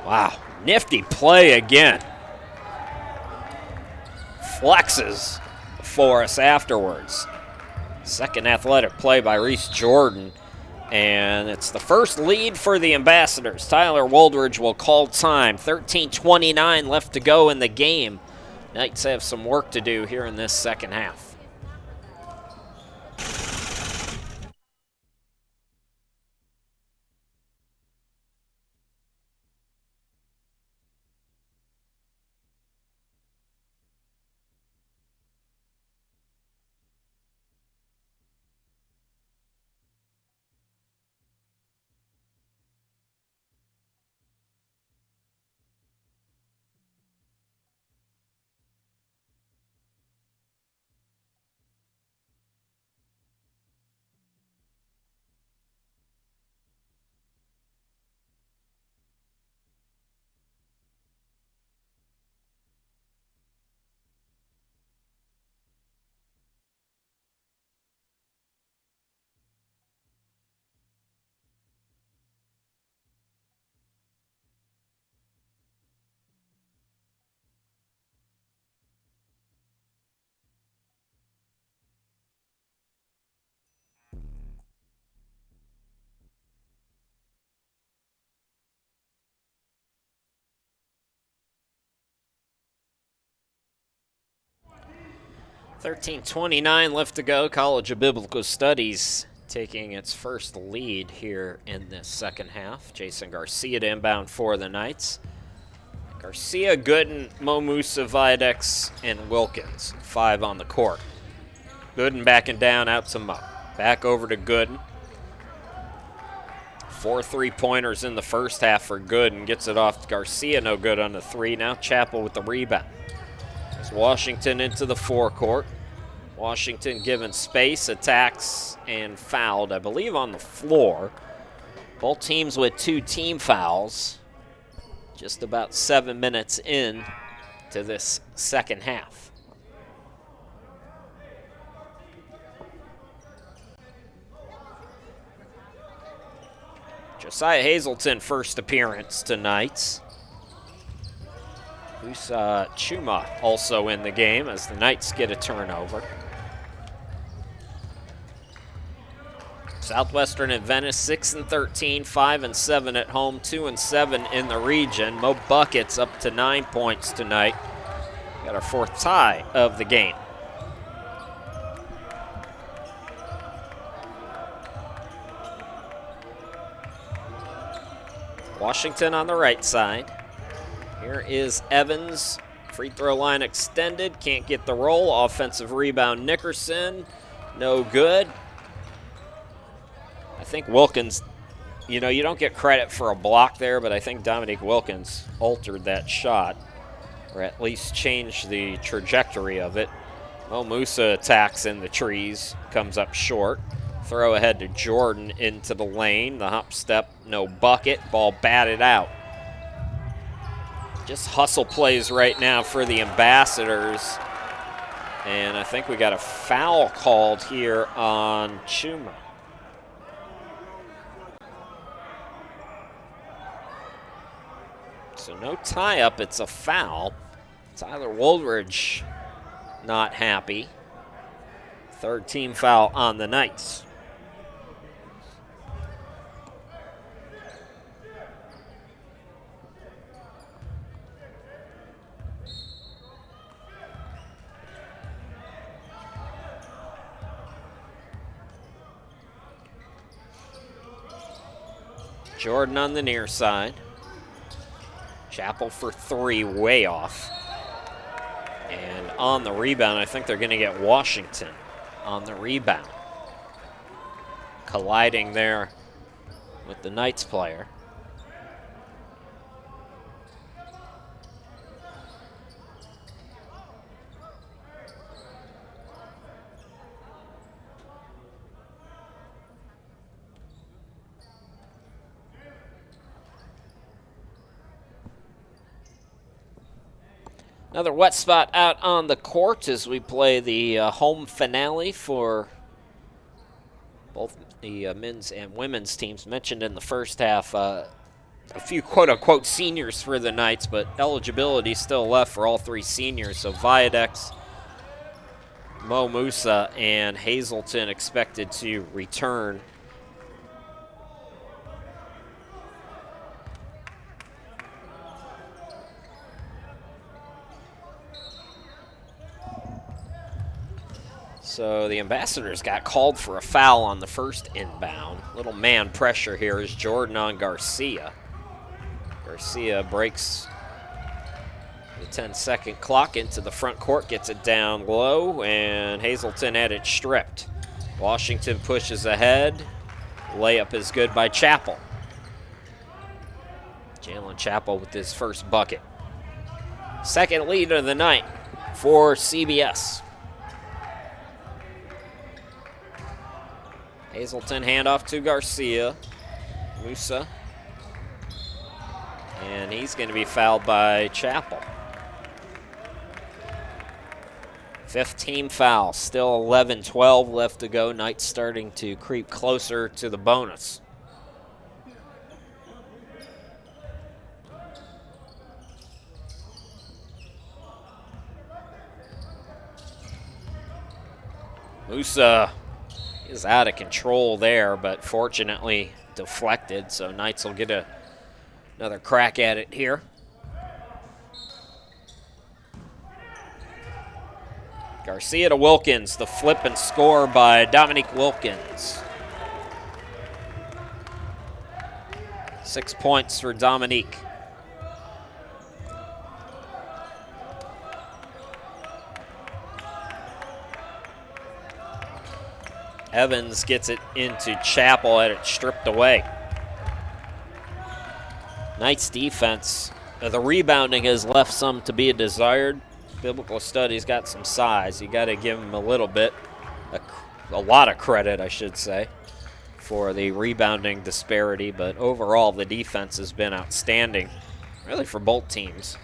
wow, nifty play again. Flexes for us afterwards. Second athletic play by Reese Jordan. And it's the first lead for the Ambassadors. Tyler Woldridge will call time. 13:29 left to go in the game. Knights have some work to do here in this second half. 13:29 left to go. College of Biblical Studies taking its first lead here in this second half. Jason Garcia to inbound for the Knights. Garcia, Gooden, Momusa, Videx, and Wilkins. 5 on the court. Gooden backing down out to Mo. Back over to Gooden. 4 3-pointers in the first half for Gooden. Gets it off to Garcia, no good on the 3. Now Chappell with the rebound. There's Washington into the forecourt. Washington given space, attacks, and fouled, I believe, on the floor. Both teams with 2 team fouls. Just about 7 minutes in to this second half. Josiah Hazelton, first appearance tonight. Usa Chuma also in the game as the Knights get a turnover. Southwestern Adventist 6-13, 5-7 at home, 2-7 in the region. Mo Buckets up to 9 points tonight. Got our 4th tie of the game. Washington on the right side. Here is Evans. Free throw line extended. Can't get the roll. Offensive rebound, Nickerson. No good. I think Wilkins, you don't get credit for a block there, but I think Dominique Wilkins altered that shot, or at least changed the trajectory of it. Mo Musa attacks in the trees, comes up short. Throw ahead to Jordan into the lane. The hop step, no bucket. Ball batted out. Just hustle plays right now for the Ambassadors. And I think we got a foul called here on Chuma. So no tie-up, it's a foul. Tyler Woolridge not happy. 3rd team foul on the Knights. Jordan on the near side. Chappell for 3, way off. And on the rebound, I think they're going to get Washington on the rebound. Colliding there with the Knights player. Another wet spot out on the court as we play the home finale for both the men's and women's teams. Mentioned in the first half, a few quote-unquote seniors for the Knights, but eligibility still left for all 3 seniors. So Viadex, Mo Musa, and Hazelton expected to return. So the Ambassadors got called for a foul on the first inbound. Little man pressure here is Jordan on Garcia. Garcia breaks the 10-second clock into the front court, gets it down low, and Hazelton had it stripped. Washington pushes ahead. Layup is good by Chappell. Jalen Chappell with his first bucket. Second lead of the night for CBS. Hazelton handoff to Garcia. Musa. And he's going to be fouled by Chappell. 5th team foul. Still 11-12 left to go. Knights starting to creep closer to the bonus. Musa is out of control there, but fortunately deflected, so Knights will get another crack at it here. Garcia to Wilkins, the flip and score by Dominique Wilkins. 6 points for Dominique. Evans gets it into Chappell, had it stripped away. Knights defense, the rebounding has left some to be desired. Biblical Studies got some size. You got to give them a little bit, a lot of credit, I should say, for the rebounding disparity. But overall, the defense has been outstanding, really, for both teams.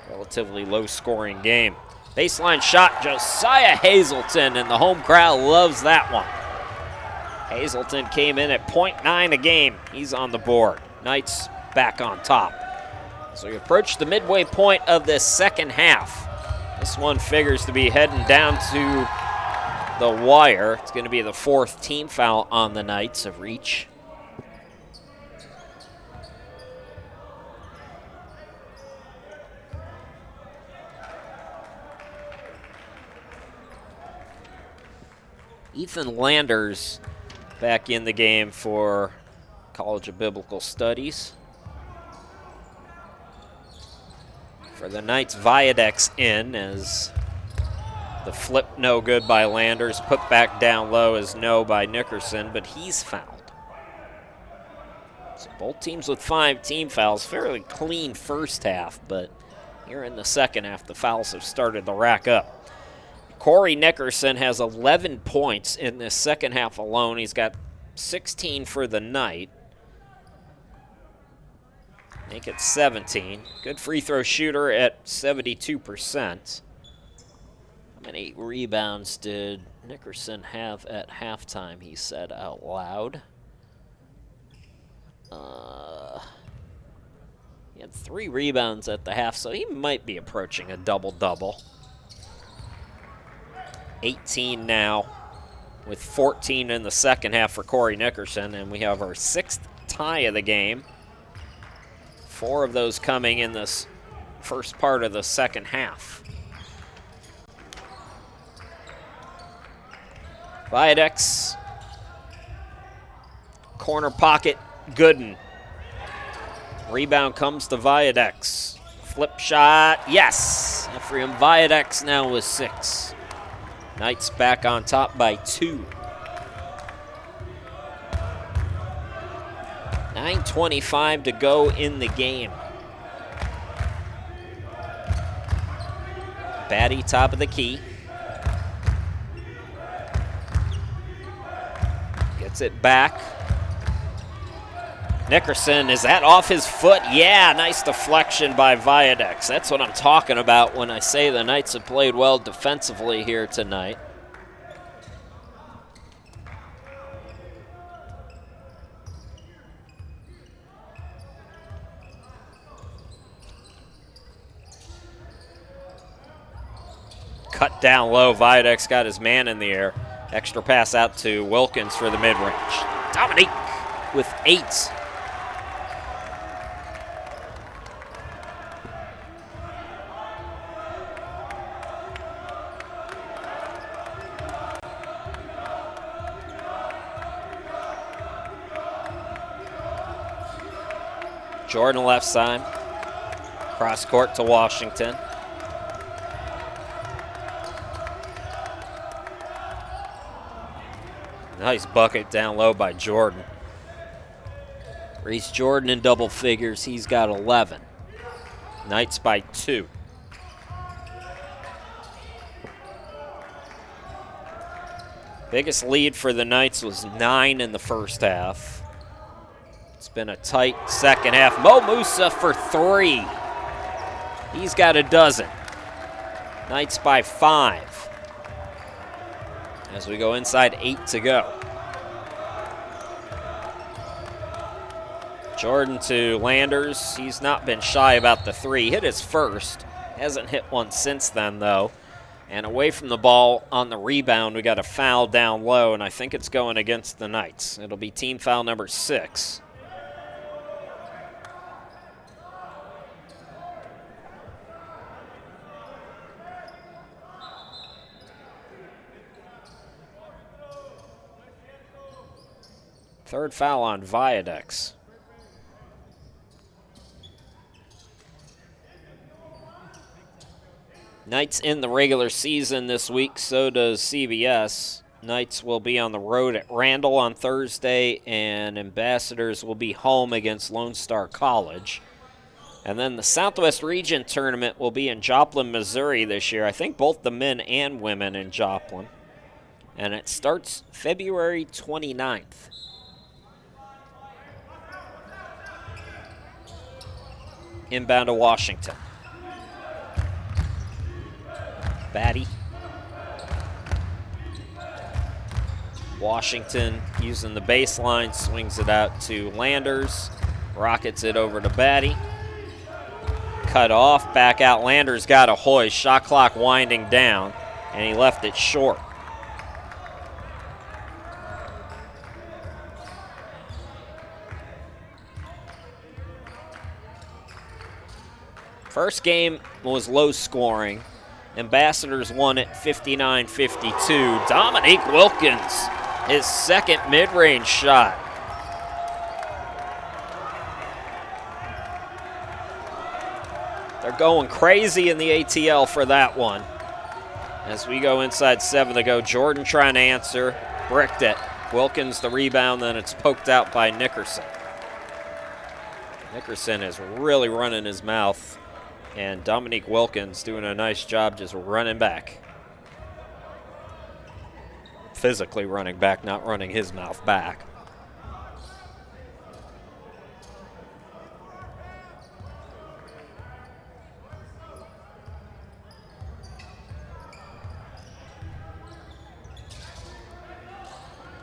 Relatively low-scoring game. Baseline shot, Josiah Hazelton, and the home crowd loves that one. Hazelton came in at .9 a game. He's on the board. Knights back on top. So we approach the midway point of this second half. This one figures to be heading down to the wire. It's going to be the 4th team foul on the Knights of reach. Ethan Landers back in the game for College of Biblical Studies. For the Knights, Viadex in as the flip no good by Landers. Put back down low is no by Nickerson, but he's fouled. So both teams with 5 team fouls. Fairly clean first half, but here in the second half, the fouls have started to rack up. Corey Nickerson has 11 points in this second half alone. He's got 16 for the night. Make it 17. Good free throw shooter at 72%. How many rebounds did Nickerson have at halftime, he said out loud? He had 3 rebounds at the half, so he might be approaching a double-double. 18 now, with 14 in the second half for Corey Nickerson, and we have our 6th tie of the game. 4 of those coming in this first part of the second half. Viadex, corner pocket, Gooden. Rebound comes to Viadex. Flip shot, yes! Ephraim Viadex now with 6. Knights back on top by 2. 9:25 to go in the game. Batty top of the key. Gets it back. Nickerson, is that off his foot? Yeah, nice deflection by Viadex. That's what I'm talking about when I say the Knights have played well defensively here tonight. Cut down low, Viadex got his man in the air. Extra pass out to Wilkins for the mid-range. Dominique with 8. Jordan left side. Cross court to Washington. Nice bucket down low by Jordan. Reese Jordan in double figures. He's got 11. Knights by 2. Biggest lead for the Knights was 9 in the first half. It's been a tight second half. Mo Musa for 3. He's got a dozen. Knights by 5. As we go inside 8 to go. Jordan to Landers. He's not been shy about the 3. Hit his first. Hasn't hit one since then, though. And away from the ball on the rebound, we got a foul down low, and I think it's going against the Knights. It'll be team foul number 6. Third foul on Viadex. Knights in the regular season this week, so does CBS. Knights will be on the road at Randall on Thursday, and Ambassadors will be home against Lone Star College. And then the Southwest Region Tournament will be in Joplin, Missouri this year. I think both the men and women in Joplin. And it starts February 29th. Inbound to Washington. Batty. Washington using the baseline, swings it out to Landers, rockets it over to Batty. Cut off, back out. Landers got a hoist, shot clock winding down, and he left it short. First game was low scoring. Ambassadors won it 59-52. Dominique Wilkins, his second mid-range shot. They're going crazy in the ATL for that one. As we go inside 7 to go, Jordan trying to answer, bricked it. Wilkins the rebound, then it's poked out by Nickerson. Nickerson is really running his mouth, and Dominique Wilkins doing a nice job just running back. Physically running back, not running his mouth back.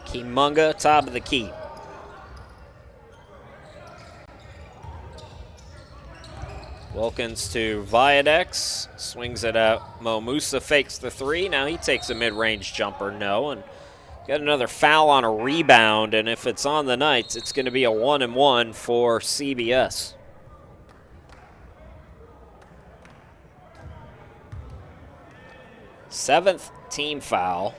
Kimunga, top of the key. Wilkins to Viadex, swings it out. Mo Musa fakes the three. Now he takes a mid-range jumper, no, and got another foul on a rebound, and if it's on the Knights, it's going to be a 1-and-1 for CBS. Seventh team foul.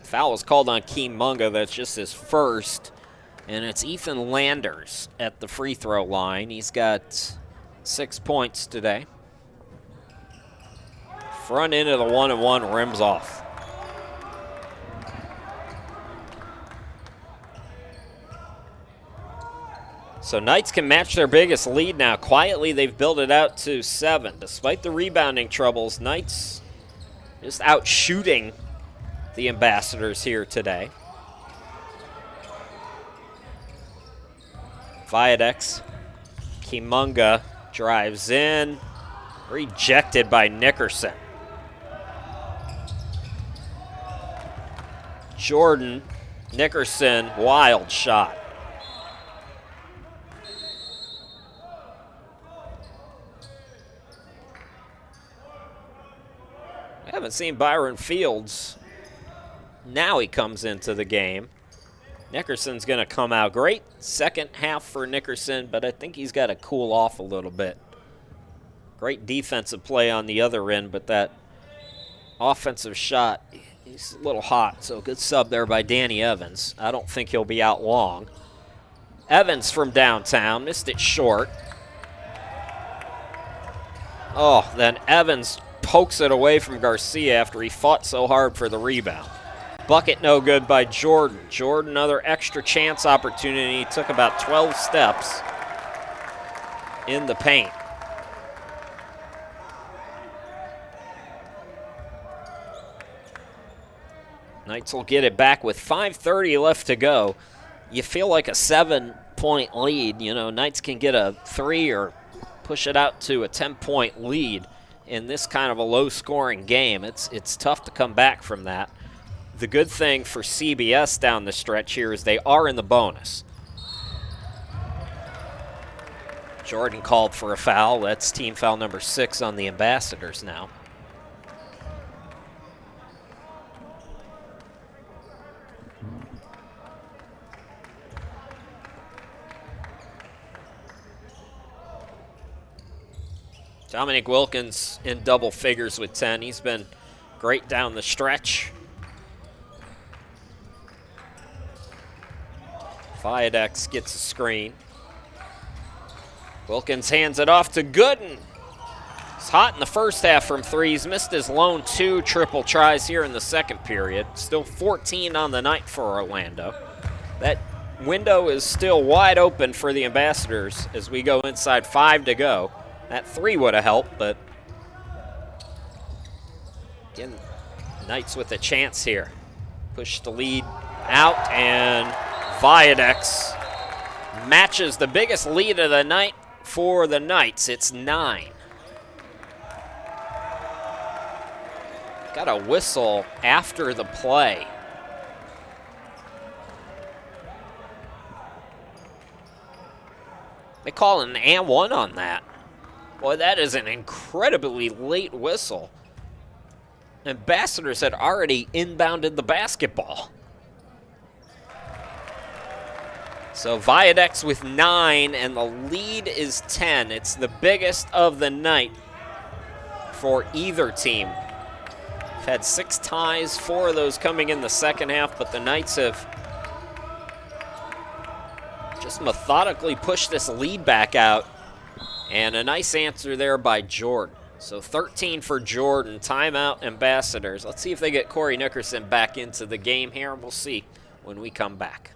Foul was called on Kimunga. That's just his first. And it's Ethan Landers at the free throw line. He's got 6 points today. Front end of the 1-and-1, rims off. So Knights can match their biggest lead now. Quietly, they've built it out to 7. Despite the rebounding troubles, Knights just out shooting the Ambassadors here today. Viadex, Kimunga drives in, rejected by Nickerson. Jordan, Nickerson, wild shot. I haven't seen Byron Fields. Now he comes into the game. Nickerson's going to come out great. Second half for Nickerson, but I think he's got to cool off a little bit. Great defensive play on the other end, but that offensive shot, he's a little hot, so good sub there by Danny Evans. I don't think he'll be out long. Evans from downtown, missed it short. Oh, then Evans pokes it away from Garcia after he fought so hard for the rebound. Bucket no good by Jordan. Jordan, another extra chance opportunity. Took about 12 steps in the paint. Knights will get it back with 5:30 left to go. You feel like a 7-point lead. You know, Knights can get a 3 or push it out to a 10-point lead in this kind of a low-scoring game. It's tough to come back from that. The good thing for CBS down the stretch here is they are in the bonus. Jordan called for a foul. That's team foul number 6 on the Ambassadors now. Dominique Wilkins in double figures with 10. He's been great down the stretch. Viadex gets a screen. Wilkins hands it off to Gooden. He's hot in the first half from threes. Missed his lone 2 triple tries here in the second period. Still 14 on the night for Orlando. That window is still wide open for the Ambassadors as we go inside 5 to go. That 3 would have helped, but again, Knights with a chance here. Push the lead out, and Viadex matches the biggest lead of the night for the Knights. It's 9. Got a whistle after the play. They call an and one on that. Boy, that is an incredibly late whistle. Ambassadors had already inbounded the basketball. So Viadex with 9, and the lead is 10. It's the biggest of the night for either team. We've had 6 ties, 4 of those coming in the second half, but the Knights have just methodically pushed this lead back out. And a nice answer there by Jordan. So 13 for Jordan, timeout Ambassadors. Let's see if they get Corey Nickerson back into the game here. We'll see when we come back.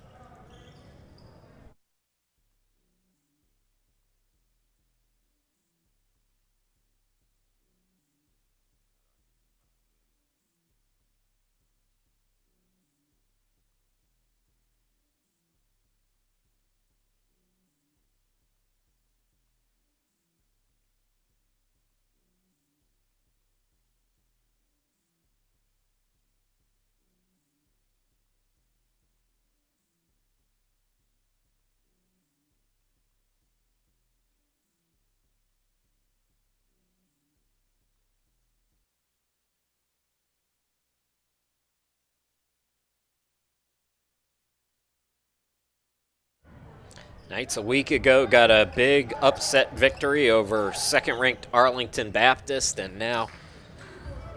Knights a week ago got a big upset victory over second-ranked Arlington Baptist, and now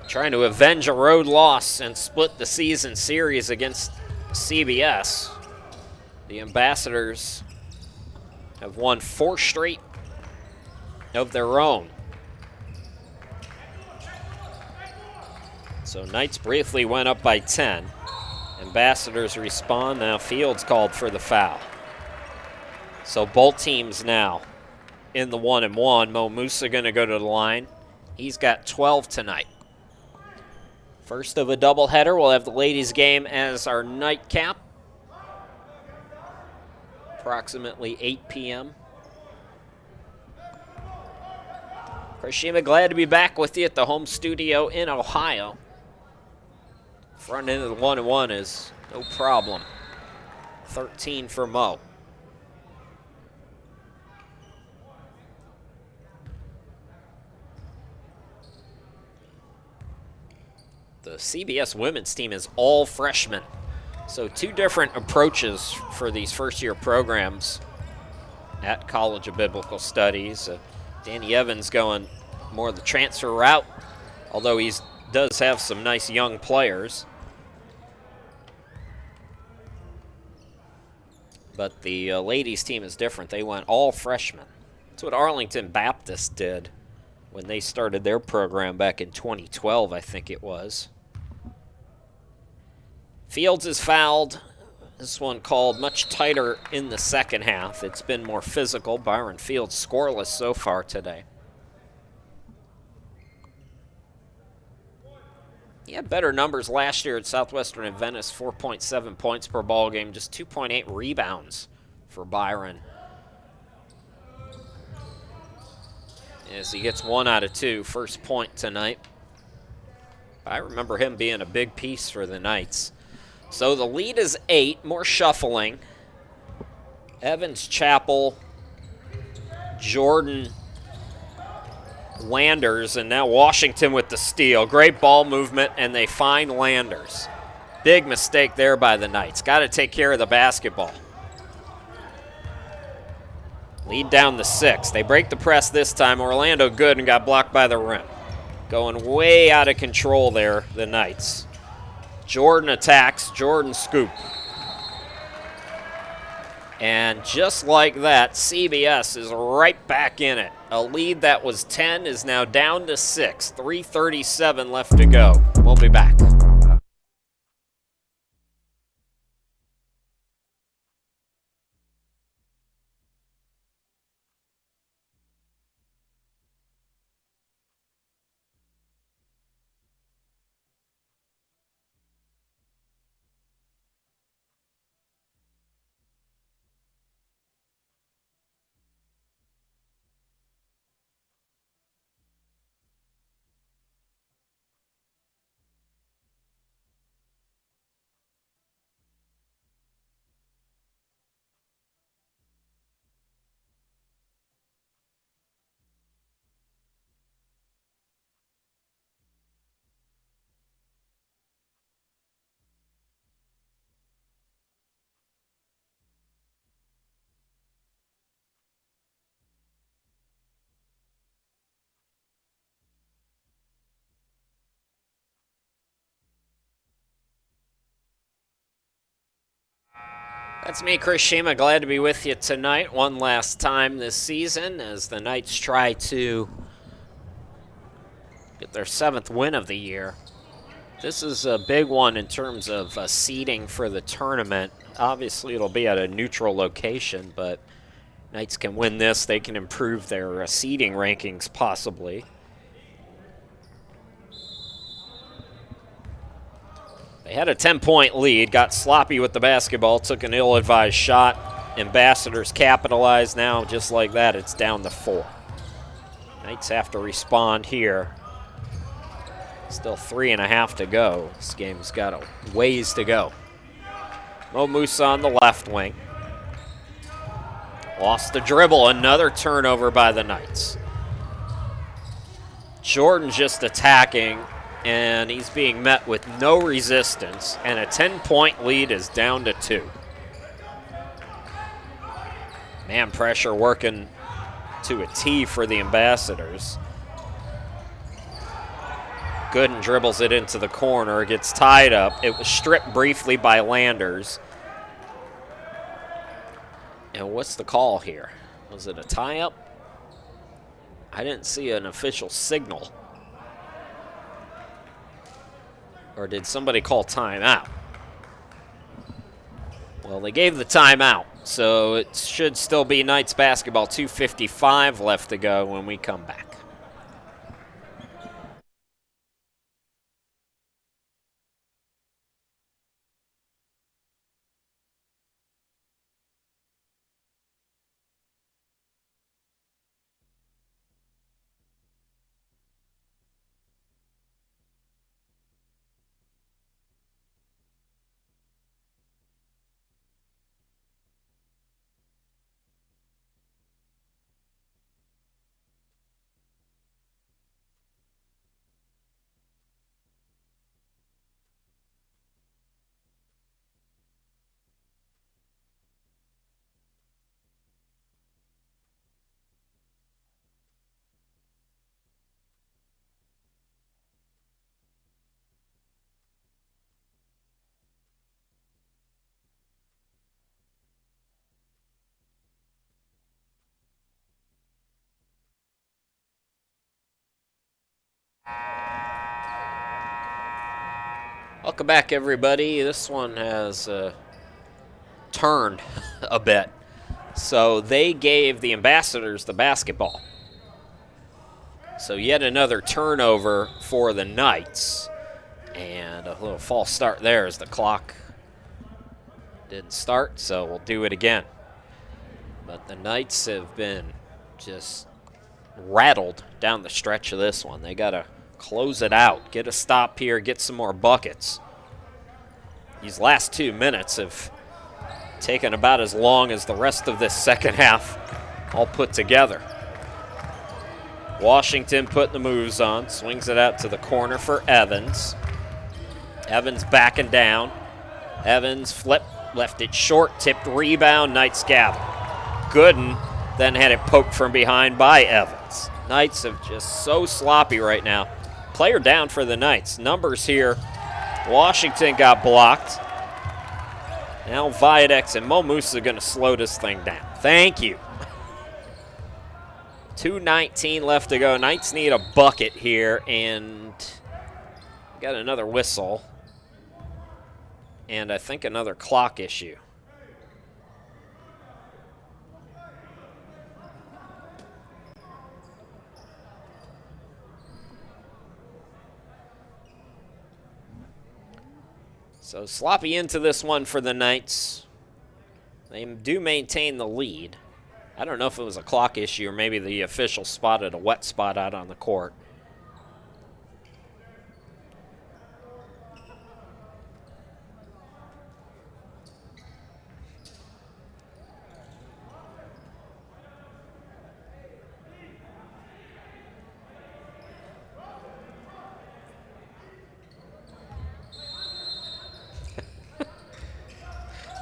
trying to avenge a road loss and split the season series against CBS. The Ambassadors have won 4 straight of their own. So Knights briefly went up by 10. Ambassadors respond. Now Fields called for the foul. So both teams now in the 1-and-1. Mo Musa going to go to the line. He's got 12 tonight. First of a doubleheader. We'll have the ladies' game as our nightcap. Approximately 8 p.m. Chris Shima, glad to be back with you at the home studio in Ohio. Front end of the 1-and-1 is no problem. 13 for Mo. The CBS women's team is all freshmen. So 2 different approaches for these first-year programs at College of Biblical Studies. Danny Evans going more the transfer route, although he does have some nice young players. But the ladies' team is different. They went all freshmen. That's what Arlington Baptist did when they started their program back in 2012, I think it was. Fields is fouled. This one called much tighter in the second half. It's been more physical. Byron Fields scoreless so far today. He had better numbers last year at Southwestern Adventist, 4.7 points per ball game, just 2.8 rebounds for Byron. As he gets 1 out of 2, first point tonight. I remember him being a big piece for the Knights. So the lead is 8, more shuffling. Evans, Chappell, Jordan, Landers, and now Washington with the steal. Great ball movement, and they find Landers. Big mistake there by the Knights. Got to take care of the basketball. Lead down to 6. They break the press this time. Orlando good and got blocked by the rim. Going way out of control there, the Knights. Jordan attacks. Jordan scoop. And just like that, CBS is right back in it. A lead that was 10 is now down to 6. 3:37 left to go. We'll be back. That's me, Chris Shima. Glad to be with you tonight one last time this season as the Knights try to get their 7th win of the year. This is a big one in terms of seeding for the tournament. Obviously, it'll be at a neutral location, but Knights can win this. They can improve their seeding rankings possibly. They had a 10-point lead, got sloppy with the basketball, took an ill-advised shot. Ambassadors capitalized. Now, just like that, it's down to 4. Knights have to respond here. Still 3.5 to go. This game's got a ways to go. Mo Musa on the left wing. Lost the dribble. Another turnover by the Knights. Jordan just attacking, and he's being met with no resistance, and a 10-point lead is down to 2. Man pressure working to a T for the Ambassadors. Gooden dribbles it into the corner, gets tied up. It was stripped briefly by Landers. And what's the call here? Was it a tie-up? I didn't see an official signal. Or did somebody call timeout? Well, they gave the timeout, so it should still be Knights basketball. 2:55 left to go when we come back. Welcome back, everybody. This one has turned a bit. So they gave the Ambassadors the basketball. So yet another turnover for the Knights. And a little false start there as the clock didn't start, so we'll do it again. But the Knights have been just rattled down the stretch of this one. They got to close it out, get a stop here, get some more buckets. These last 2 minutes have taken about as long as the rest of this second half all put together. Washington putting the moves on, swings it out to the corner for Evans. Evans backing down. Evans flipped, left it short, tipped rebound, Knights gather. Gooden then had it poked from behind by Evans. Knights have just so sloppy right now. Player down for the Knights. Numbers here. Washington got blocked. Now Viadex and Mo Musa are going to slow this thing down. Thank you. 2:19 left to go. Knights need a bucket here, and got another whistle. And I think another clock issue. So sloppy into this one for the Knights. They do maintain the lead. I don't know if it was a clock issue or maybe the official spotted a wet spot out on the court.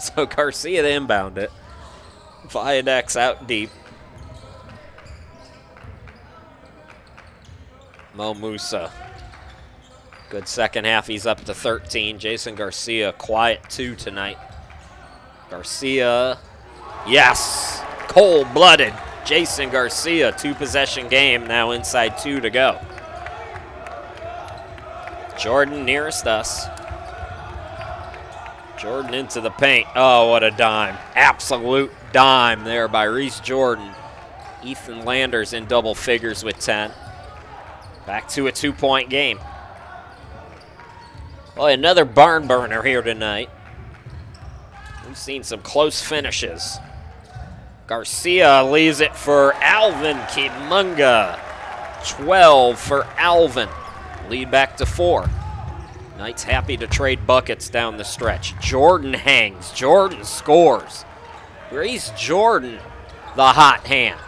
So Garcia to inbound it. Viadex out deep. Mo Musa. Good second half. He's up to 13. Jason Garcia, quiet 2 tonight. Garcia, yes! Cold-blooded. Jason Garcia, 2-possession game, now inside 2 to go. Jordan nearest us. Jordan into the paint. Oh, what a dime. Absolute dime there by Reese Jordan. Ethan Landers in double figures with 10. Back to a 2-point game. Well, another barn burner here tonight. We've seen some close finishes. Garcia leaves it for Alvin Kimunga. 12 for Alvin. Lead back to 4. Knights happy to trade buckets down the stretch. Jordan hangs. Jordan scores. Reese Jordan, the hot hand.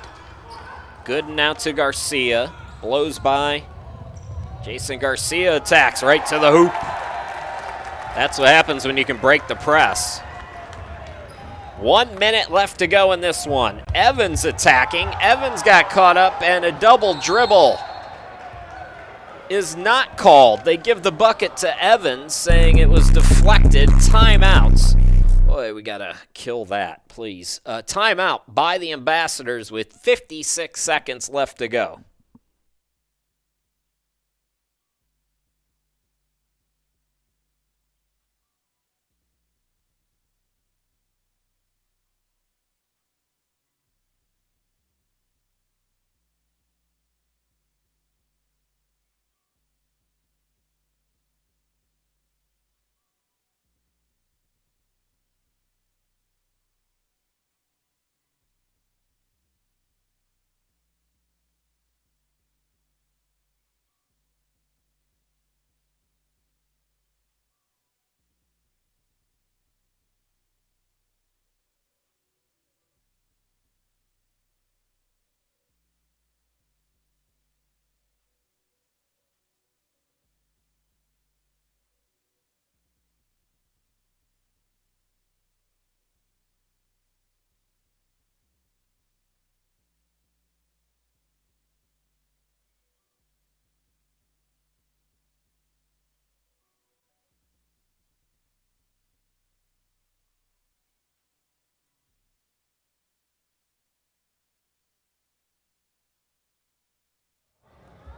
Good now to Garcia. Blows by. Jason Garcia attacks right to the hoop. That's what happens when you can break the press. 1 minute left to go in this one. Evans attacking. Evans got caught up, and a double dribble is not called. They give the bucket to Evans, saying it was deflected. Timeouts. Boy, we got to kill that, please. Timeout by the Ambassadors with 56 seconds left to go.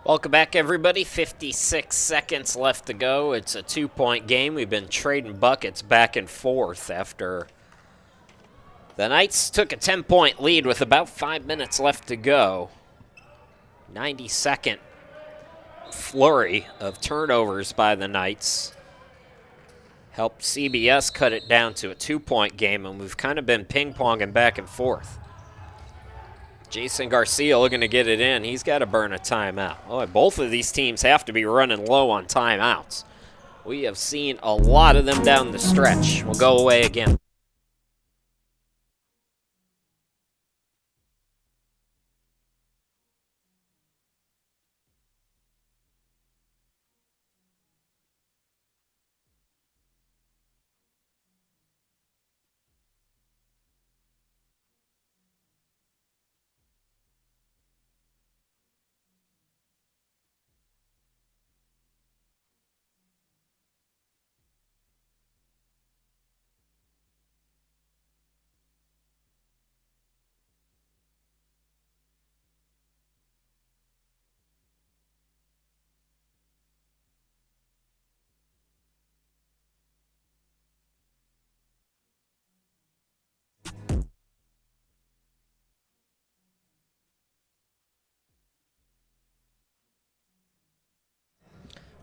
Welcome back, everybody. 56 seconds left to go. It's a 2-point game. We've been trading buckets back and forth after the Knights took a 10-point lead with about 5 minutes left to go. 90-second flurry of turnovers by the Knights helped CBS cut it down to a 2-point game, and we've kind of been ping-ponging back and forth. Jason Garcia looking to get it in. He's got to burn a timeout. Oh, both of these teams have to be running low on timeouts. We have seen a lot of them down the stretch. We'll go away again.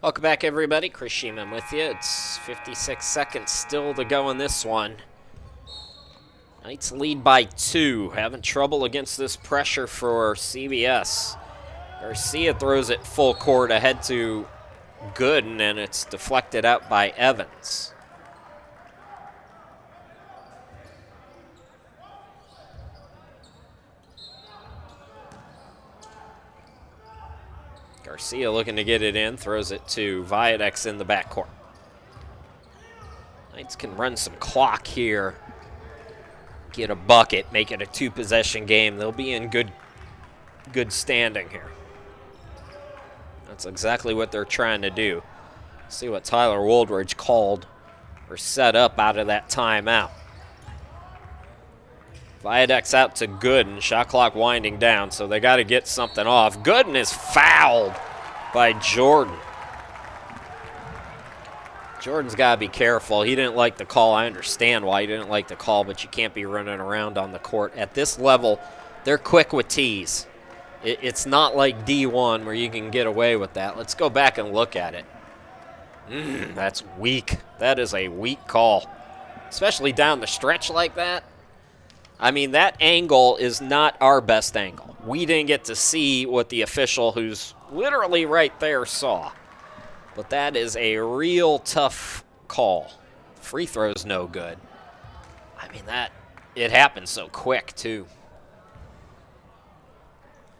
Welcome back, everybody. Chris Sheeman with you. It's 56 seconds still to go in this one. Knights lead by 2. Having trouble against this pressure for CBS. Garcia throws it full court ahead to Gooden, and it's deflected out by Evans. Garcia looking to get it in, throws it to Viadex in the backcourt. Knights can run some clock here, get a bucket, make it a 2-possession game. They'll be in good standing here. That's exactly what they're trying to do. See what Tyler Woldridge called or set up out of that timeout. Viadex out to Gooden. Shot clock winding down, so they got to get something off. Gooden is fouled by Jordan. Jordan's got to be careful. He didn't like the call. I understand why he didn't like the call, but you can't be running around on the court. At this level, they're quick with tees. It's not like D1 where you can get away with that. Let's go back and look at it. That's weak. That is a weak call, especially down the stretch like that. I mean, that angle is not our best angle. We didn't get to see what the official, who's literally right there, saw. But that is a real tough call. Free throw's no good. I mean, it happened so quick, too.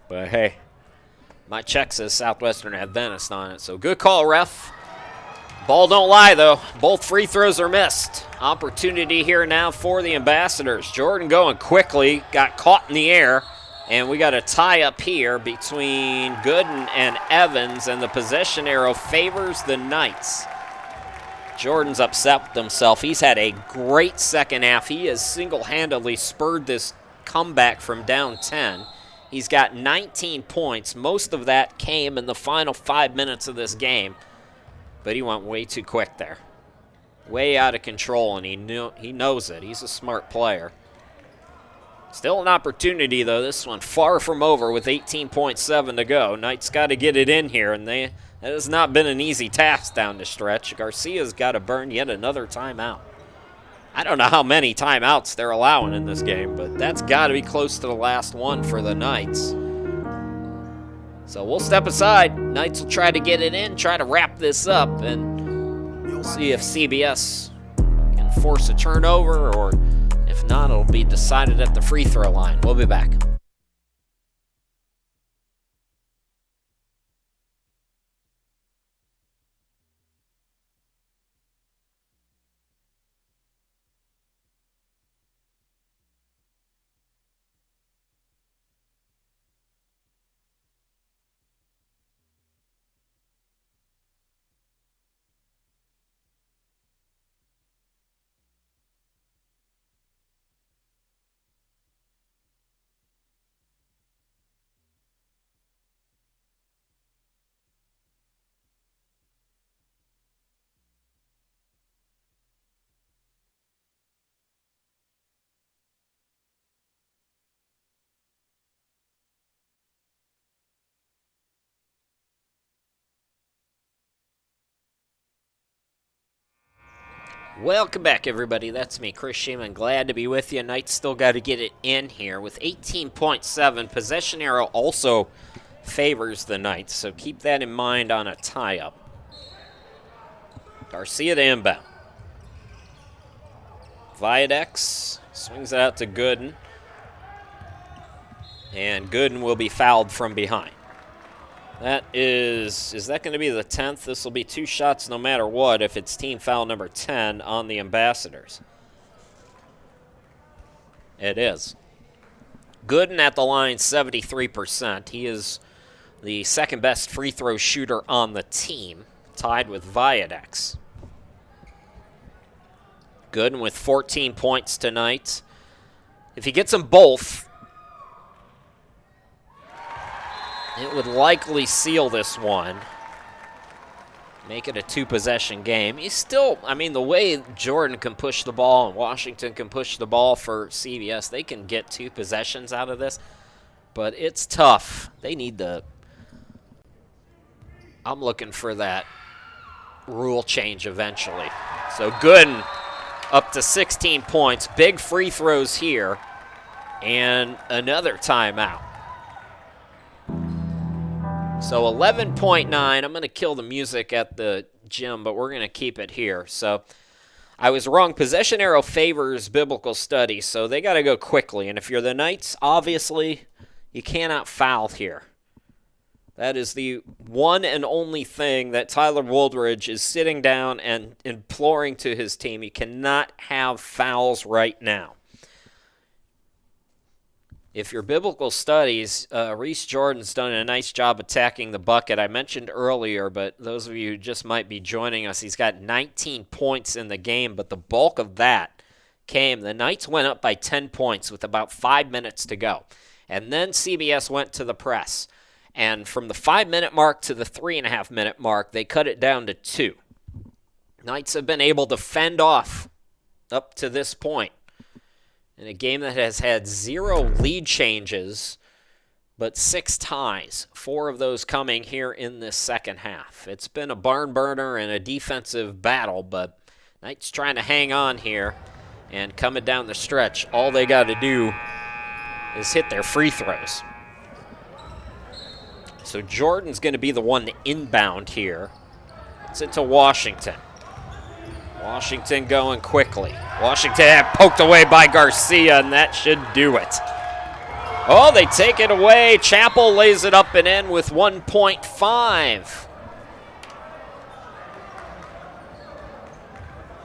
But, hey, my check says Southwestern Adventist on it, so good call, ref. Ball don't lie, though. Both free throws are missed. Opportunity here now for the Ambassadors. Jordan going quickly, got caught in the air, and we got a tie up here between Gooden and Evans, and the possession arrow favors the Knights. Jordan's upset with himself. He's had a great second half. He has single-handedly spurred this comeback from down 10. He's got 19 points. Most of that came in the final 5 minutes of this game. But he went way too quick there. Way out of control, and he knows it. He's a smart player. Still an opportunity, though. This one far from over with 18.7 to go. Knights got to get it in here, and that has not been an easy task down the stretch. Garcia's got to burn yet another timeout. I don't know how many timeouts they're allowing in this game, but that's got to be close to the last one for the Knights. So we'll step aside. Knights will try to get it in, try to wrap this up, and we'll see if CBS can force a turnover, or if not, it'll be decided at the free throw line. We'll be back. Welcome back, everybody. That's me, Chris Sheeman. Glad to be with you. Knights still got to get it in here with 18.7. Possession arrow also favors the Knights, so keep that in mind on a tie-up. Garcia to inbound. Viadex swings it out to Gooden. And Gooden will be fouled from behind. That is that going to be the 10th? This will be 2 shots no matter what if it's team foul number 10 on the Ambassadors. It is. Gooden at the line, 73%. He is the second best free throw shooter on the team, tied with Viadex. Gooden with 14 points tonight. If he gets them both, it would likely seal this one. Make it a 2-possession game. He's still, I mean, the way Jordan can push the ball and Washington can push the ball for CBS, they can get 2 possessions out of this. But it's tough. They need I'm looking for that rule change eventually. So Gooden up to 16 points. Big free throws here. And another timeout. So 11.9. I'm going to kill the music at the gym, but we're going to keep it here. So I was wrong. Possession arrow favors biblical studies, so they got to go quickly. And if you're the Knights, obviously, you cannot foul here. That is the one and only thing that Tyler Woldridge is sitting down and imploring to his team. You cannot have fouls right now. If you're biblical studies, Reese Jordan's done a nice job attacking the bucket. I mentioned earlier, but those of you who just might be joining us, he's got 19 points in the game, but the bulk of that came. The Knights went up by 10 points with about 5 minutes to go. And then CBS went to the press. And from the 5-minute mark to the 3.5-minute mark, they cut it down to 2. Knights have been able to fend off up to this point in a game that has had 0 lead changes, but 6 ties, 4 of those coming here in this second half. It's been a barn burner and a defensive battle, but Knights trying to hang on here, and coming down the stretch, all they got to do is hit their free throws. So Jordan's going to be the one to inbound here. It's into Washington. Washington going quickly. Washington poked away by Garcia, and that should do it. Oh, they take it away. Chappell lays it up and in with 1.5.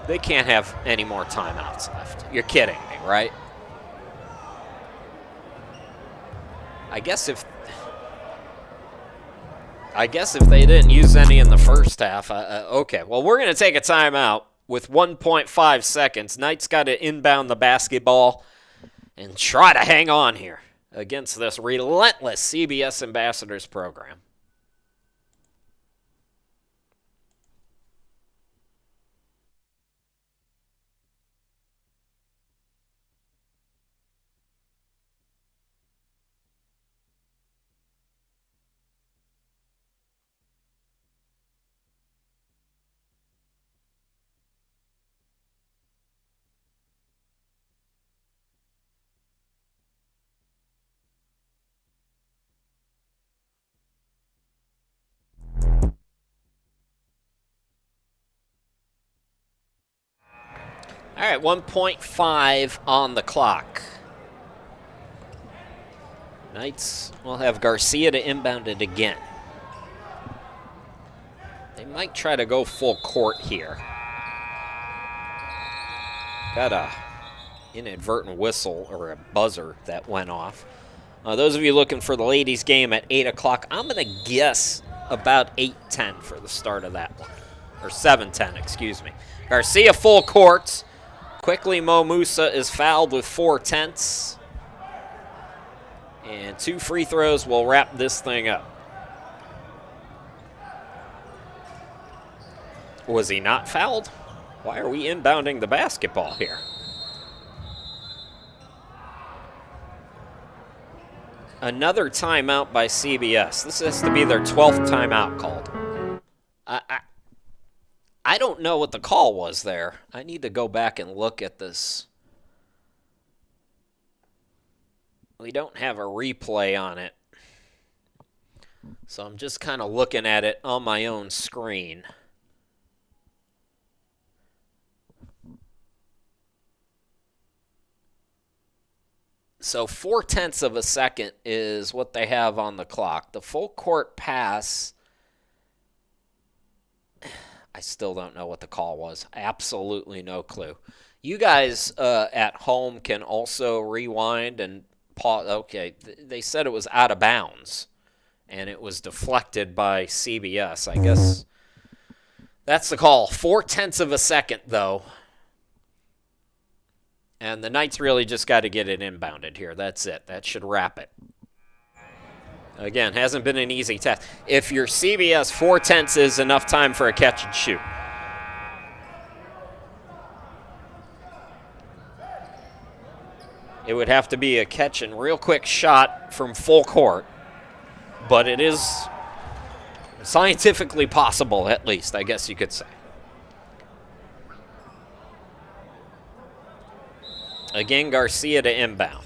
They can't have any more timeouts left. You're kidding me, right? I guess if they didn't use any in the first half, okay. Well, we're going to take a timeout with 1.5 seconds. Knights got to inbound the basketball and try to hang on here against this relentless CBS Ambassadors program. All right, 1.5 on the clock. Knights will have Garcia to inbound it again. They might try to go full court here. Got a inadvertent whistle or a buzzer that went off. Those of you looking for the ladies' game at 8 o'clock, I'm going to guess about 8:10 for the start of that one. Or 7:10, excuse me. Garcia full court. Quickly, Mo Musa is fouled with 4/10. And 2 free throws will wrap this thing up. Was he not fouled? Why are we inbounding the basketball here? Another timeout by CBS. This has to be their 12th timeout called. I don't know what the call was there. I need to go back and look at this. We don't have a replay on it. So I'm just kind of looking at it on my own screen. So 0.4 of a second is what they have on the clock. The full court pass, I still don't know what the call was. Absolutely no clue. You guys at home can also rewind and pause. Okay, they said it was out of bounds, and it was deflected by CBS. I guess that's the call. 0.4 of a second, though. And the Knights really just got to get it inbounded here. That's it. That should wrap it. Again, hasn't been an easy test. If your CBS 0.4 is enough time for a catch and shoot. It would have to be a catch and real quick shot from full court. But it is Scientifically possible, at least, I guess you could say. Again, Garcia to inbound.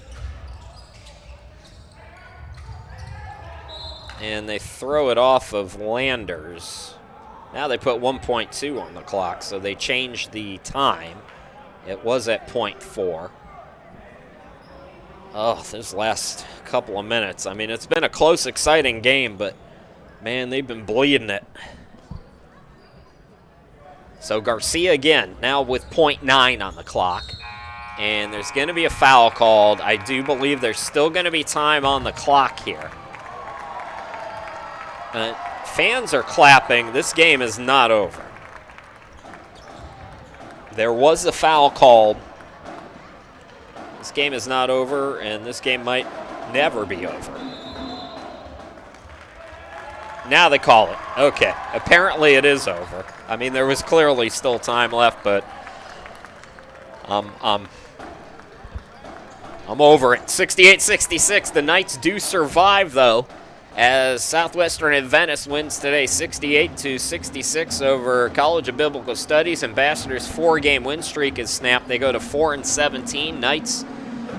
And they throw it off of Landers. Now they put 1.2 on the clock, so they changed the time. It was at 0.4. Oh, this last couple of minutes. I mean, it's been a close, exciting game, but, man, they've been bleeding it. So Garcia again, now with 0.9 on the clock. And there's going to be a foul called. I do believe there's still going to be time on the clock here. Fans are clapping. This game is not over. There was a foul called. This game is not over, and this game might never be over. Now they call it. Okay, apparently it is over. I mean, there was clearly still time left, but I'm over it. 68-66. The Knights do survive, though, as Southwestern Adventist wins today 68-66 over College of Biblical Studies. Ambassadors' 4-game win streak is snapped. They go to 4-17. Knights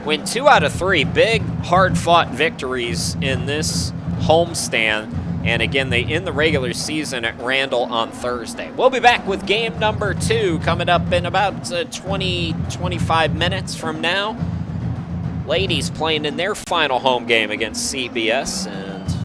win 2 out of 3. Big, hard-fought victories in this homestand. And again, they end the regular season at Randall on Thursday. We'll be back with game number 2 coming up in about 20-25 minutes from now. Ladies playing in their final home game against CBS.